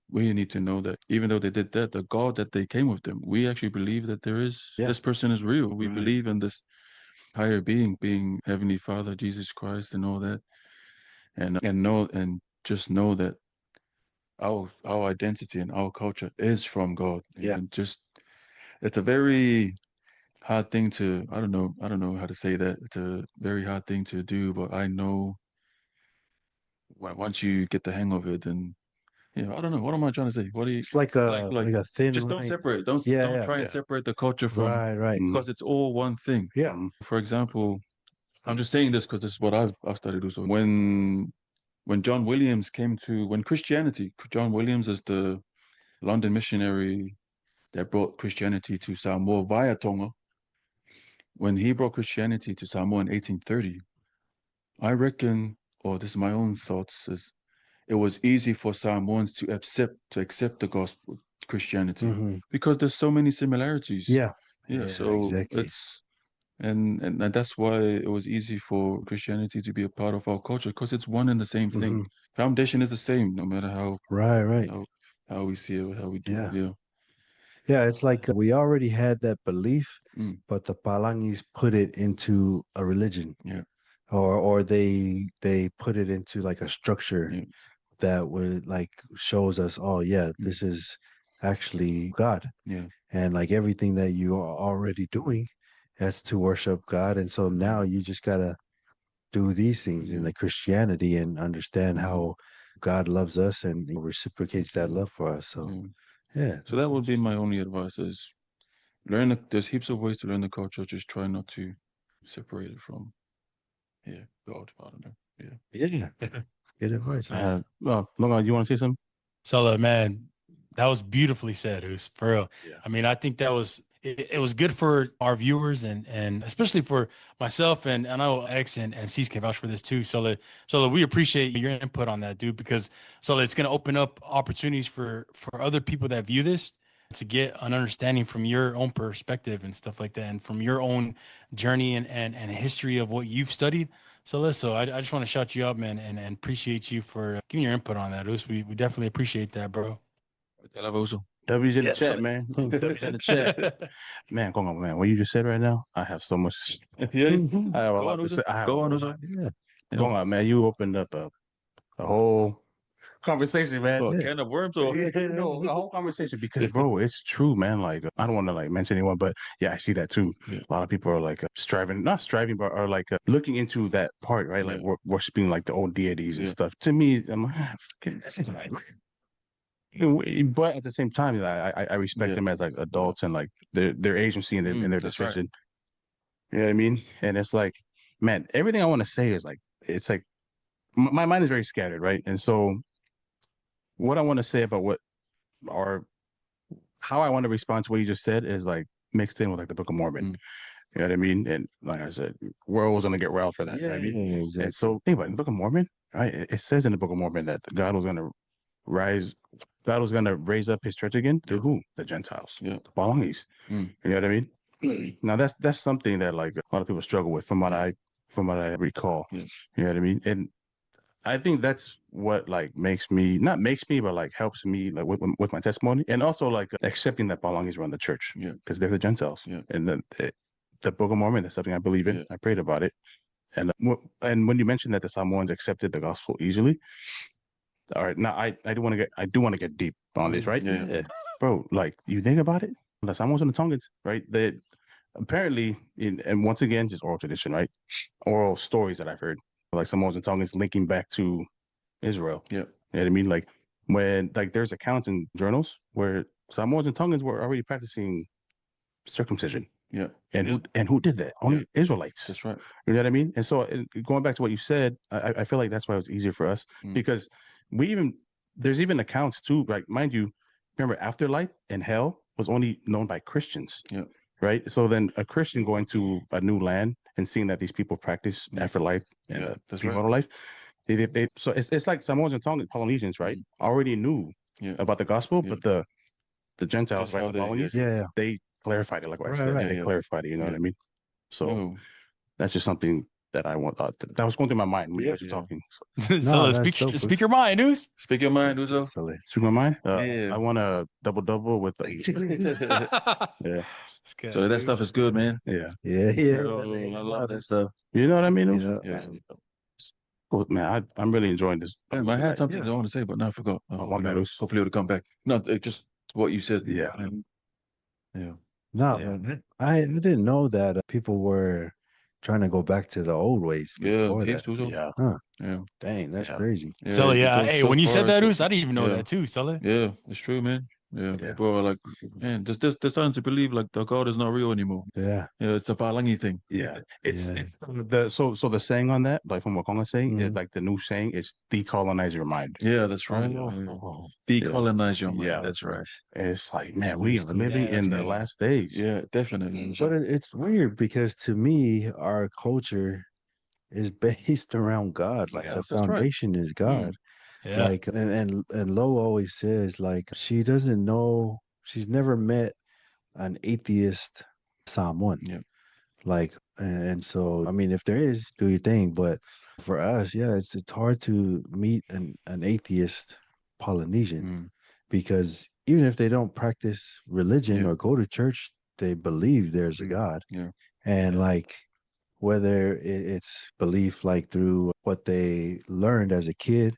we need to know that even though they did that, the God that they came with them, we actually believe that Yeah. this person is real. We Right. believe in this higher being Heavenly Father, Jesus Christ, and all that, and just know that our identity and our culture is from God. Yeah. And just it's a very hard thing to, I don't know how to say that. It's a very hard thing to do, but I know once you get the hang of it, and I don't know. What am I trying to say? What do you It's like like? a thin Just don't line. separate. Yeah, Don't yeah. try and Yeah. separate the culture from, Right, right. Mhm. because it's all one thing. Yeah. Mhm. For example, I'm just saying this because this is what I've studied also. When John Williams is the London missionary that brought Christianity to Samoa via Tonga. When he brought Christianity to Samoa in 1830, I reckon, or this is my own thoughts, is it was easy for Samoans to accept the gospel Christianity Hmm. because there's so many similarities. Yeah. Yeah, Yeah, so exactly. and that's why it was easy for Christianity to be a part of our culture because it's one and the same thing. Hmm. Foundation is the same, no matter Right, right. how how we see it, how we do Yeah. it. Yeah. Yeah, it's like we already had that belief, Mm, but the Palangis put it into a religion, yeah. or they put it into like a structure Yeah. that would like shows us, oh yeah, Mm, this is actually God. yeah. And like everything that you are already doing, that's to worship God. And so Yeah. now you just gotta do these things in Yeah. the Christianity and understand Mm, how God loves us and reciprocates that love for us. So yeah. yeah, So that would be my only advice is there's heaps of ways to learn the culture. Just try not to separate it from, God. I don't know. Yeah. yeah, good advice, man. Man. Logan, you want to say something? So, man, that was beautifully said. It was for real. Yeah. I mean, I think that was it was good for our viewers and especially for myself and I know X and C's can vouch for this too. So we appreciate your input on that, dude, because it's gonna open up opportunities for other people that view this to get an understanding from your own perspective and stuff like that, and from your own journey and history of what you've studied. So I just want to shout you out, man, and appreciate you for giving your input on that. We definitely appreciate that, bro. I love also. W's in the Yeah, so chat, man. W's in the chat. Man, come on, man. What you just said right now, I have so much. Yeah. I have a Go lot on, to Uzo. say. I have a Go on, whole Uzo. lot. Yeah, Yeah. Go on, man. You opened up a whole conversation, man. Oh, a yeah, can of worms or No, the whole conversation because, bro, it's true, man. Like, I don't want to like mention anyone, but yeah, I see that too. yeah. A lot of people are like not striving, but are like looking into that part, right? Like Yeah. worshiping like the old deities and Yeah. stuff. To me, I'm like, this is like, but at the same time, I respect Yeah. them as like adults and like their agency and their That's right. decision. You know what I mean? And it's like, man, everything I want to say is like, it's like, my mind is very scattered, right? And so, what I want to say about what or how I want to respond to what you just said is like mixed in with like the Book of Mormon. Mm. You know what I mean? And like I said, we're always gonna get riled for that. You know what I mean? exactly. And so think about it, the Book of Mormon, right? It says in the Book of Mormon that God was gonna rise, God was gonna raise up his church again through who? The Gentiles, Yeah. the Balangis. Mm. You know what I mean? Now that's something that like a lot of people struggle with from what I recall. Yeah. You know what I mean? And I think that's what like makes me not makes me, but like helps me like with my testimony, and also like accepting that Balangis run the church, Yeah. because they're the Gentiles, Yeah. and the Book of Mormon, that's something I believe in. Yeah. I prayed about it, and when you mentioned that the Samoans accepted the gospel easily, all right, now I do want to get deep on this, right? Yeah. Bro, like you think about it, the Samoans and the Tongans, right? They apparently, and once again, just oral tradition, right? Oral stories that I've heard, like Samoans and Tongans linking back to Israel. Yeah. You know what I mean? Like when like there's accounts in journals where Samoans and Tongans were already practicing circumcision. Yeah. And who did that? Only Israelites. That's right. You know what I mean? And so going back to what you said, I feel like that's why it was easier for us, because there's even accounts too, like mind you, remember afterlife and hell was only known by Christians. Yeah. Right. So then a Christian going to a new land and seeing that these people practice afterlife and that's immortal right. life, so it's like Samoans and Tongan Polynesians, right? Already knew about the gospel, but the Gentiles, Just right? how The they- Polynesians, they clarified it, like what I said. Right. They clarified it. You know what I mean? So No. that's just something that I want that was going through my mind when you guys were Yeah. talking. So No, that's dope. speak your mind, news. Speak your mind, Uzo. Silly. Speak my mind. Yeah. I want a double with yeah, So that stuff is good, man. yeah. I love that stuff. You know what I mean? Yeah. Yeah. Cool, man. I'm really enjoying this. Damn, I had something I want to say, but now I forgot. my bad, Us. Hopefully it'll come back. No, just what you said. Yeah. Yeah. No, Yeah. man, I didn't know that people were trying to go back to the old ways. Yeah. before Heaps, that. Uzo. Yeah. Yeah. Dang, that's Yeah. crazy. Yeah. So it yeah, goes hey, so when you far, said that, so- Us, I didn't even know yeah. that too, Sully. Yeah, it's true, man. Yeah, Yeah. people are like, man, they're starting to believe like the God is not real anymore. Yeah. Yeah, it's a Palangi thing. Yeah, it's Yeah. it's so the saying on that, like from what Konga's saying, Mhm. like the new saying is decolonize your mind. Yeah, that's right. Oh, Decolonize your mind. Yeah. That's right. And it's like, man, we are living Yeah, that's in the crazy. last days. Yeah, definitely. but it's weird because to me, our culture is based around God. Like Yeah, the that's right. foundation is God. Yeah. Like and Lo always says like she doesn't know, she's never met an atheist Samoan. Yeah. Like and so I mean if there is, do your thing. But for us, yeah, it's hard to meet an atheist Polynesian Mm. because even if they don't practice religion Yeah. or go to church, they believe there's a God. Yeah. And Yeah. like whether it's belief like through what they learned as a kid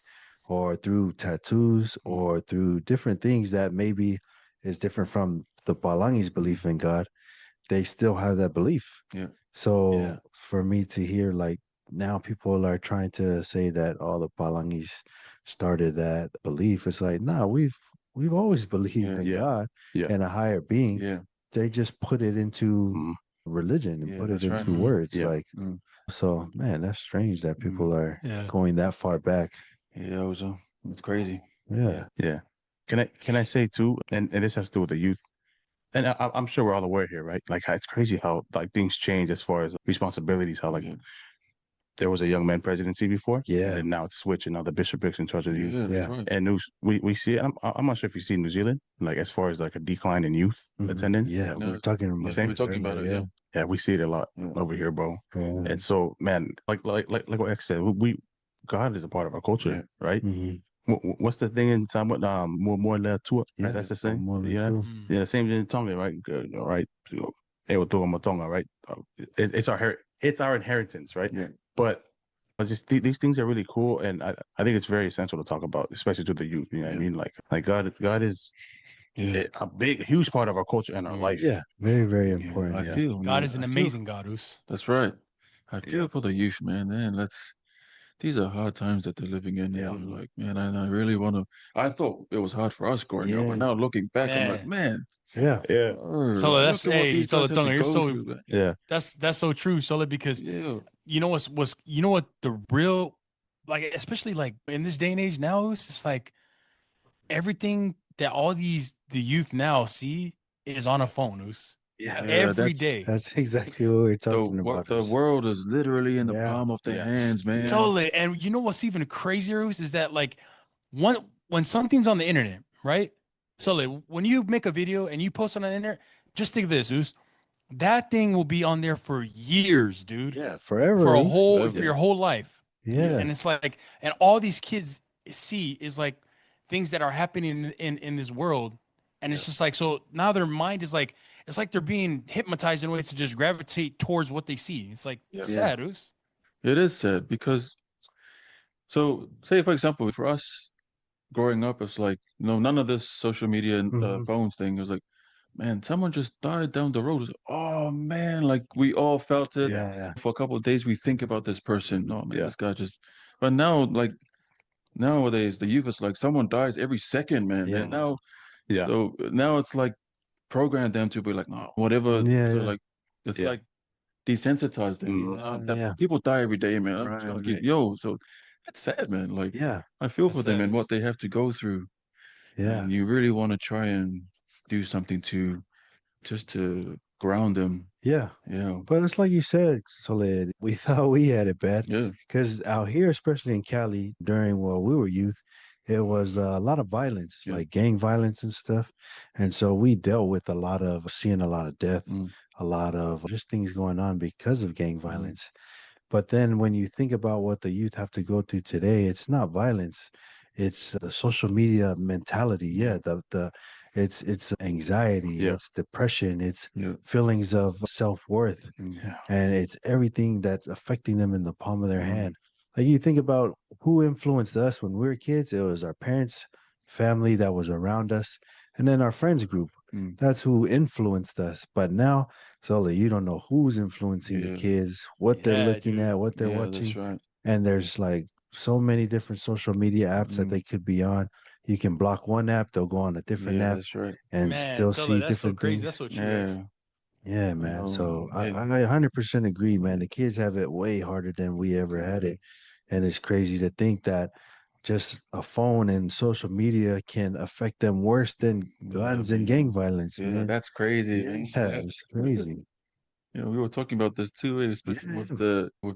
or through tattoos or through different things that maybe is different from the Palangi's belief in God, they still have that belief. Yeah. So Yeah. for me to hear like now people are trying to say that all the Palangis started that belief, it's like, nah, we've always believed in Yeah. God Yeah. and a higher being. Yeah. They just put it into Mhm. religion and Yeah, put it that's right. into Mhm. words. Yeah. Like Mm. so man, that's strange that people are Yeah. going that far back. Yeah, Uzo. It's crazy. Yeah. Yeah. Can I say too, and this has to do with the youth, and I'm sure we're all aware here, right? Like how it's crazy how like things change as far as responsibilities. How like Yeah. there was a young man presidency before, Yeah. and then now it's switching. Now the bishoprics in charge of the youth. Yeah, that's Yeah. right. And we see it. I'm not sure if you see New Zealand, like as far as like a decline in youth Mhm. attendance. Yeah, we No, were talking you about think? We're talking about it. Yeah. Yeah, we see it a lot Yeah. over here, bro. Yeah. And so, man, like what X said, God is a part of our culture, Yeah. right? Mhm. What's the thing in time with more tour? Yeah, That's the thing. more Yeah, too. Mm. yeah, the same thing in Tonga, right? Good, all right. Toga Motonga, right? It's our inheritance, right? Yeah. But just these things are really cool, and I think it's very essential to talk about, especially to the youth. You know what I Yeah. mean? Like God is Yeah. a huge part of our culture and our life. Yeah, very, very Yeah, important. I Yeah. feel God man, is an I feel- amazing God, Us. That's right. I feel Yeah. for the youth, man. these are hard times that they're living in now. Like, man, I really want to. I thought it was hard for us growing up, but now looking back, I'm like, man, Yeah. So that's look at what these so guys had to you're go so through. Man. Yeah. that's so true, Solo, because Yeah, you know you know what the real, like, especially like in this day and age now, it's just like everything that all the youth now see is on a phone, Oos. Yeah. Every that's day. That's exactly what we're talking about. the world is literally in the Yeah. palm of their Yeah. hands, man. Totally. And you know what's even crazier, Oos, is that like when something's on the internet, right? So like, when you make a video and you post it on the internet, just think of this, Oos. That thing will be on there for years, dude. Yeah, forever. For Forever. your whole life. Yeah. And it's like, and all these kids see is like things that are happening in this world. And it's just like, so now their mind is like, it's like they're being hypnotized in a way to just gravitate towards what they see. It's like, it's sad, Oos. It is sad because, so say for example, for us growing up, it's like, none of this social media and phones thing. It was like, man, someone just died down the road. It's like, oh man, like we all felt it. Yeah. For a couple of days, we think about this person. Oh man, this guy just. But now, like nowadays, the youth is like someone dies every second, man. Yeah. And now, Yeah. so now it's like programmed them to be like, no, whatever. Yeah, So yeah. like, it's like desensitized them. That people die every day, man. I'm just gonna keep, so that's sad, man. Like, Yeah. I feel That's for them sad. and what they have to go through. Yeah. And you really want to try and do something to just to ground them. Yeah. Yeah. But it's like you said, Solid, we thought we had it bad. Yeah. Because out here, especially in Cali, during while we were youth, it was a lot of violence, like gang violence and stuff. And so we dealt with seeing a lot of death, a lot of just things going on because of gang violence. But then when you think about what the youth have to go through today, it's not violence. It's the social media mentality. Yeah. It's anxiety, it's depression, it's feelings of self-worth. And it's everything that's affecting them in the palm of their hand. Like you think about who influenced us when we were kids, it was our parents, family that was around us, and then our friends group. That's who influenced us. But now, Sully, you don't know who's influencing the kids, what they're looking at, what they're watching. That's right. And there's like so many different social media apps that they could be on. You can block one app, they'll go on a different app That's right. and still see that's so different crazy. things. That's so true. Yeah, man. So I 100% agree, man. The kids have it way harder than we ever had it. And it's crazy to think that just a phone and social media can affect them worse than guns and gang violence. Yeah, man. that's crazy. Yeah, it's crazy. We were talking about this too, with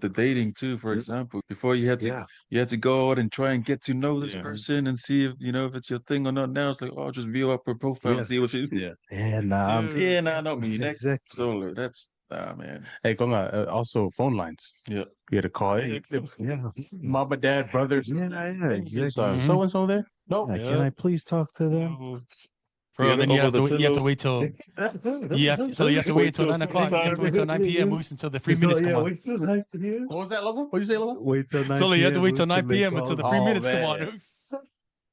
the dating too, for example. Before you had to go out and try and get to know this person and see if it's your thing or not. Now it's like, oh, just view up her profile, see what she not me. Exactly. So that's man. Hey, Konga, also phone lines. Yeah. You had to call. Hey, mama, dad, brothers. Exactly. So and so there. No. Can I please talk to them? Bro, then you have to wait till you have to wait until 9 o'clock. You have to wait till 9 p.m. until the 3 minutes come on. Wait till 9 p.m. What was that, Lobo? What you say, Lobo? Wait till 9 So you have to p.m. wait till 9 p.m. until the 3 minutes come man. on.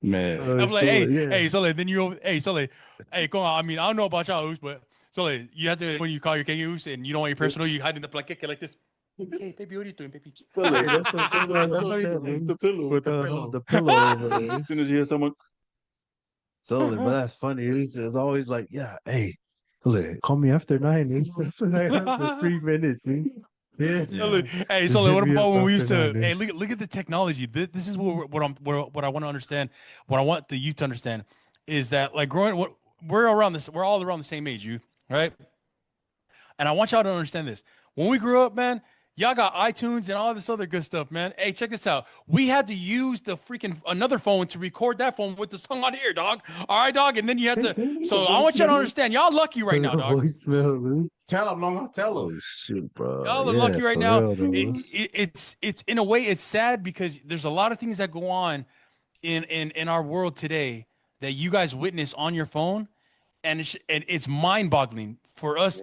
Man. I'm like, hey, Sully, then Sully, hey, come on. I mean, I don't know about y'all, but Sully, you have to, when you call your king and you don't want your personal, you hide in the plaqueque like this. Hey, baby, what are you doing, baby? That's the pillow. With the pillow over there. As soon as you hear someone, But that's funny. It's always like, hey, look, call me after 9. It's after 3 minutes. Man. Yeah. Hey, Sully, what about when we used to? Hey, look at the technology. This is what I want to understand. What I want the youth to understand is that, like, we're all around the same age, youth, right? And I want y'all to understand this. When we grew up, man, y'all got iTunes and all this other good stuff, man. Hey, check this out. We had to use the freaking another phone to record that phone with the song on here, dog. All right, dog. And then you have to. So I want y'all to understand. Y'all lucky right now, dog. Tell them, Longa. Tell them. Oh shit, bro. Y'all are lucky right now. It's in a way, it's sad because there's a lot of things that go on in our world today that you guys witness on your phone, and it's mind-boggling for us.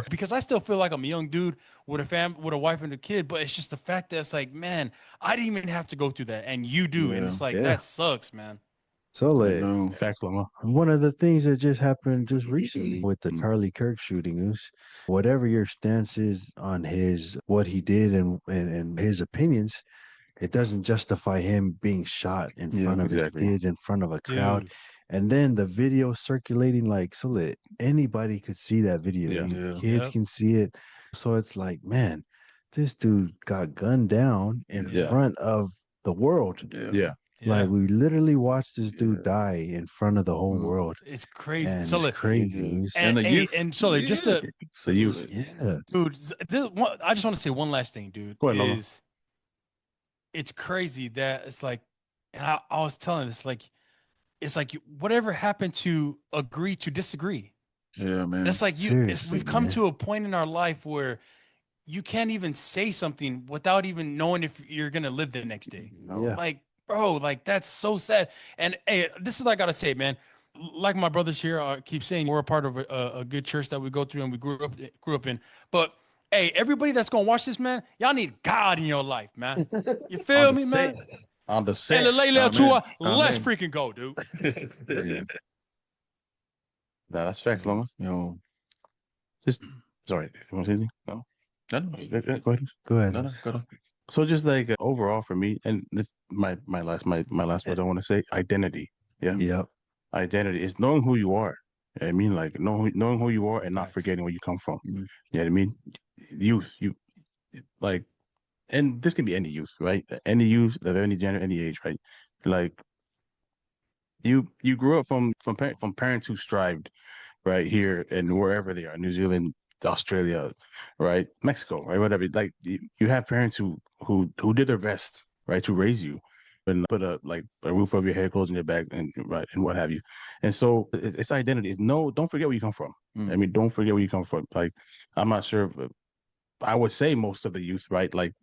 Because I still feel like I'm a young dude with a wife and a kid, but it's just the fact that it's like, man, I didn't even have to go through that, and you do, and it's like that sucks, man. So, facts, Longa. One of the things that just happened just recently with the Charlie Kirk shooting is, whatever your stance is on what he did and his opinions, it doesn't justify him being shot in Yeah, front of exactly. his kids, in front of a crowd. Dude. And then the video circulating like so that anybody could see that video. Yeah. Yeah. Kids Yep. can see it. So it's like, man, this dude got gunned down in Yeah. front of the world. Yeah. Yeah. Yeah. Like we literally watched this dude Yeah. die in front of the whole Mm. world. It's crazy. And So it's like, crazy. Yeah. It's- and the hey, youth. and so like, just to So you yeah. dude, I just want to say one last thing, dude. Go ahead, Lolo. Is it's crazy that it's like, and I was telling it's like whatever happened to agree to disagree. Yeah, man. It's like Seriously, we've come man. to a point in our life where you can't even say something without even knowing if you're gonna live the next day. Yeah. Like, bro, like that's so sad. And hey, this is what I gotta say, man. Like my brothers here keep saying, we're a part of a good church that we go through and we grew up in. But hey, everybody that's gonna watch this, man, y'all need God in your life, man. You feel me, man? On the Hey, set. Lele Tua, Amen. let's Amen. freaking go, dude. Yeah. Nah, that's facts, Loma. Yo. Sorry, you want to say anything? No. No, no, Go ahead. Go ahead. no, go on. So just like overall for me, and this my last word I want to say, identity. Yeah. Yep. Identity is knowing who you are. You know what I mean, like knowing who you are and not Facts. forgetting where you come from. Mhm. You know what I mean? Youth, you like, and this can be any youth, right? Any youth of any gender, any age, right? Like you grew up from parents who strived, right here and wherever they are, New Zealand, Australia, right, Mexico, right, whatever. Like you have parents who did their best, right, to raise you and put a roof over your head, clothes on your back, and right and what have you. And so it's identity. Is no, don't forget where you come from. Mm. I mean, don't forget where you come from. Like I'm not sure if I would say most of the youth, right, like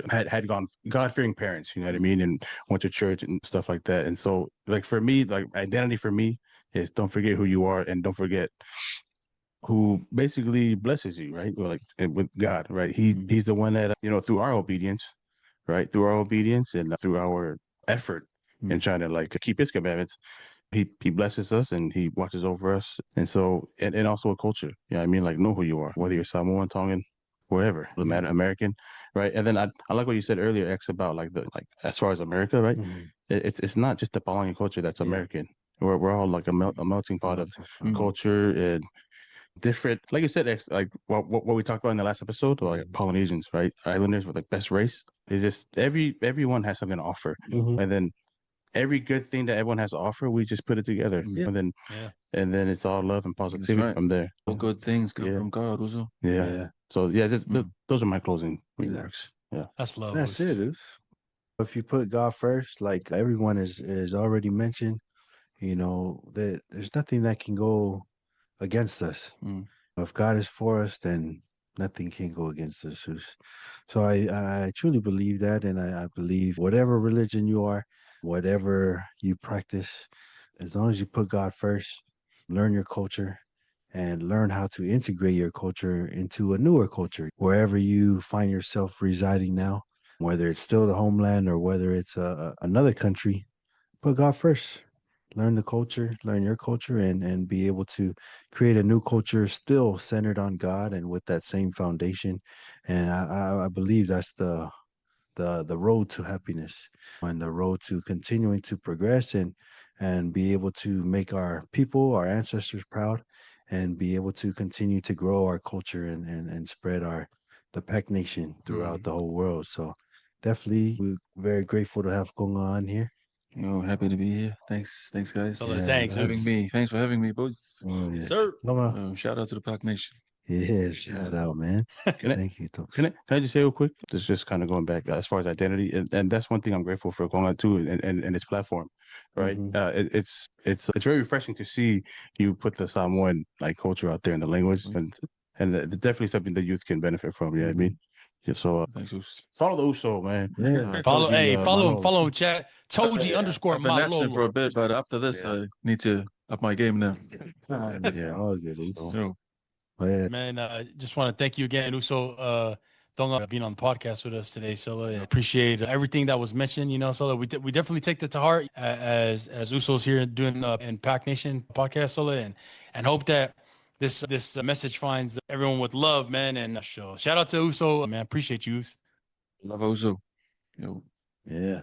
had gone God fearing parents, you know what I mean, and went to church and stuff like that. And so, like for me, like identity for me is don't forget who you are and don't forget who basically blesses you, right? Or like with God, right? He's the one that through our obedience, right, through our obedience and through our effort in trying to like keep His commandments, he blesses us and he watches over us. And so and also a culture. You know what I mean? Like know who you are, whether you're Samoan, Tongan, wherever, doesn't matter, American, right? And then I like what you said earlier, X, about like as far as America, right? Mhm. It's not just the Palani culture that's Yeah. American. We're all like a melting pot of Mhm. culture and different, like you said, X, like what we talked about in the last episode, like Polynesians, right? Islanders with like best race. They just everyone has something to offer, Mhm. and then every good thing that everyone has to offer, we just put it together, Yeah. Yeah. and then it's all love and positivity right. from there. All good things come Yeah. from God, also. Yeah. Yeah. So yeah, Mm. those are my closing remarks. Yeah. That's love. That's it. Dude. If you put God first, like everyone is already mentioned, that there's nothing that can go against us. Mm. If God is for us, then nothing can go against us. So I truly believe that, and I believe whatever religion you are, whatever you practice, as long as you put God first, learn your culture, and learn how to integrate your culture into a newer culture wherever you find yourself residing now, whether it's still the homeland or whether it's another country. Put God first. Learn the culture, learn your culture, and be able to create a new culture still centered on God and with that same foundation. And I believe that's the road to happiness and the road to continuing to progress and be able to make our people, our ancestors proud, and be able to continue to grow our culture and spread the Pac Nation throughout the whole world. So definitely we're very grateful to have Konga on here. Happy to be here. Thanks, guys. So, Yeah, thanks, for having Zeus. me. Thanks for having me, boys. Oh Yes, yeah. sir. Konga. Shout out to the Pac Nation. Yeah, shout out, man. Can I, Thank you, Tokes. can I just say real quick? It's just kind of going back as far as identity, and that's one thing I'm grateful for Konga too, and its platform, right? Mhm. It's very refreshing to see you put the Samoan like culture out there in the language, and it's definitely something the youth can benefit from. You know what I mean? Yeah, so Thanks, Zeus. follow the Uso, man. Yeah. I Follow, told you, hey, follow Malolo. him, chat. Toji underscore I've been absent for a Malolo. bit, but after this, Yeah. I need to up my game now. Yeah, all good. Uso. So, Yeah. Man, just want to thank you again, Uso, Tonga, being on the podcast with us today, Solo. I appreciate everything that was mentioned, Solo. We definitely take that to heart as Uso's here doing in Pac Nation podcast, Solo, and hope that this message finds everyone with love, man. And shout out to Uso, man. Appreciate you, Us. love also. Yo. Yeah.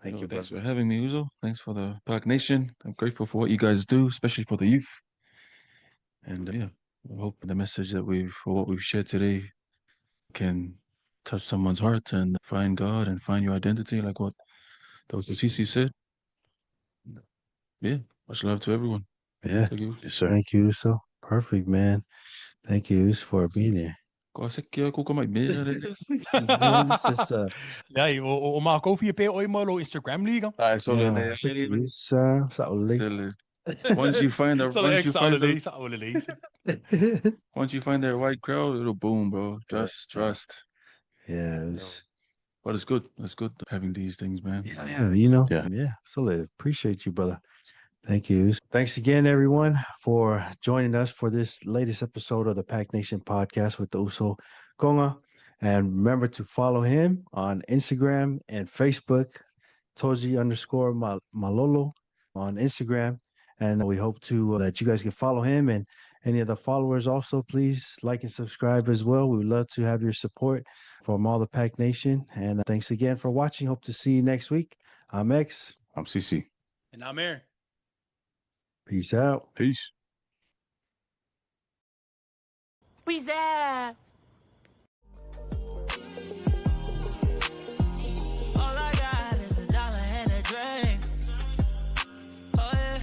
Thank Yo, you, thanks brother. for having me, Uzo. Thanks for the Pac Nation. I'm grateful for what you guys do, especially for the youth. And yeah, I hope the message that what we've shared today can touch someone's heart and find God and find your identity, like what Dr. Sisi said. Yeah, much love to everyone. Yeah. Thank you. Yes, sir. Thank you, Uso. Perfect, man. Thank you for being here. Kosikya ko kamay Man, it's just Ja, o maak over je pe oi malo Instagram liga. Ah, sorry, yeah, nee, really, it's so late. silly. Once you find the Zal once ik you find the zou lezen. once you find that right crowd, it'll boom, bro. Trust. Yeah, But it's good. It's good having these things, man. yeah, you know, Yeah. yeah. So appreciate you, brother. Thank you. Thanks again, everyone, for joining us for this latest episode of the Pac Nation podcast with the Uso Konga. And remember to follow him on Instagram and Facebook, Toji_Malolo on Instagram. And we hope to that you guys can follow him and any of the followers also. Please like and subscribe as well. We would love to have your support from all the Pac Nation. And thanks again for watching. Hope to see you next week. I'm X. I'm CC. En nou meer. Peace out. Peace. Peace out. All I got is $1 and a drink. Oh yeah.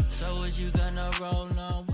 So what you gonna roll on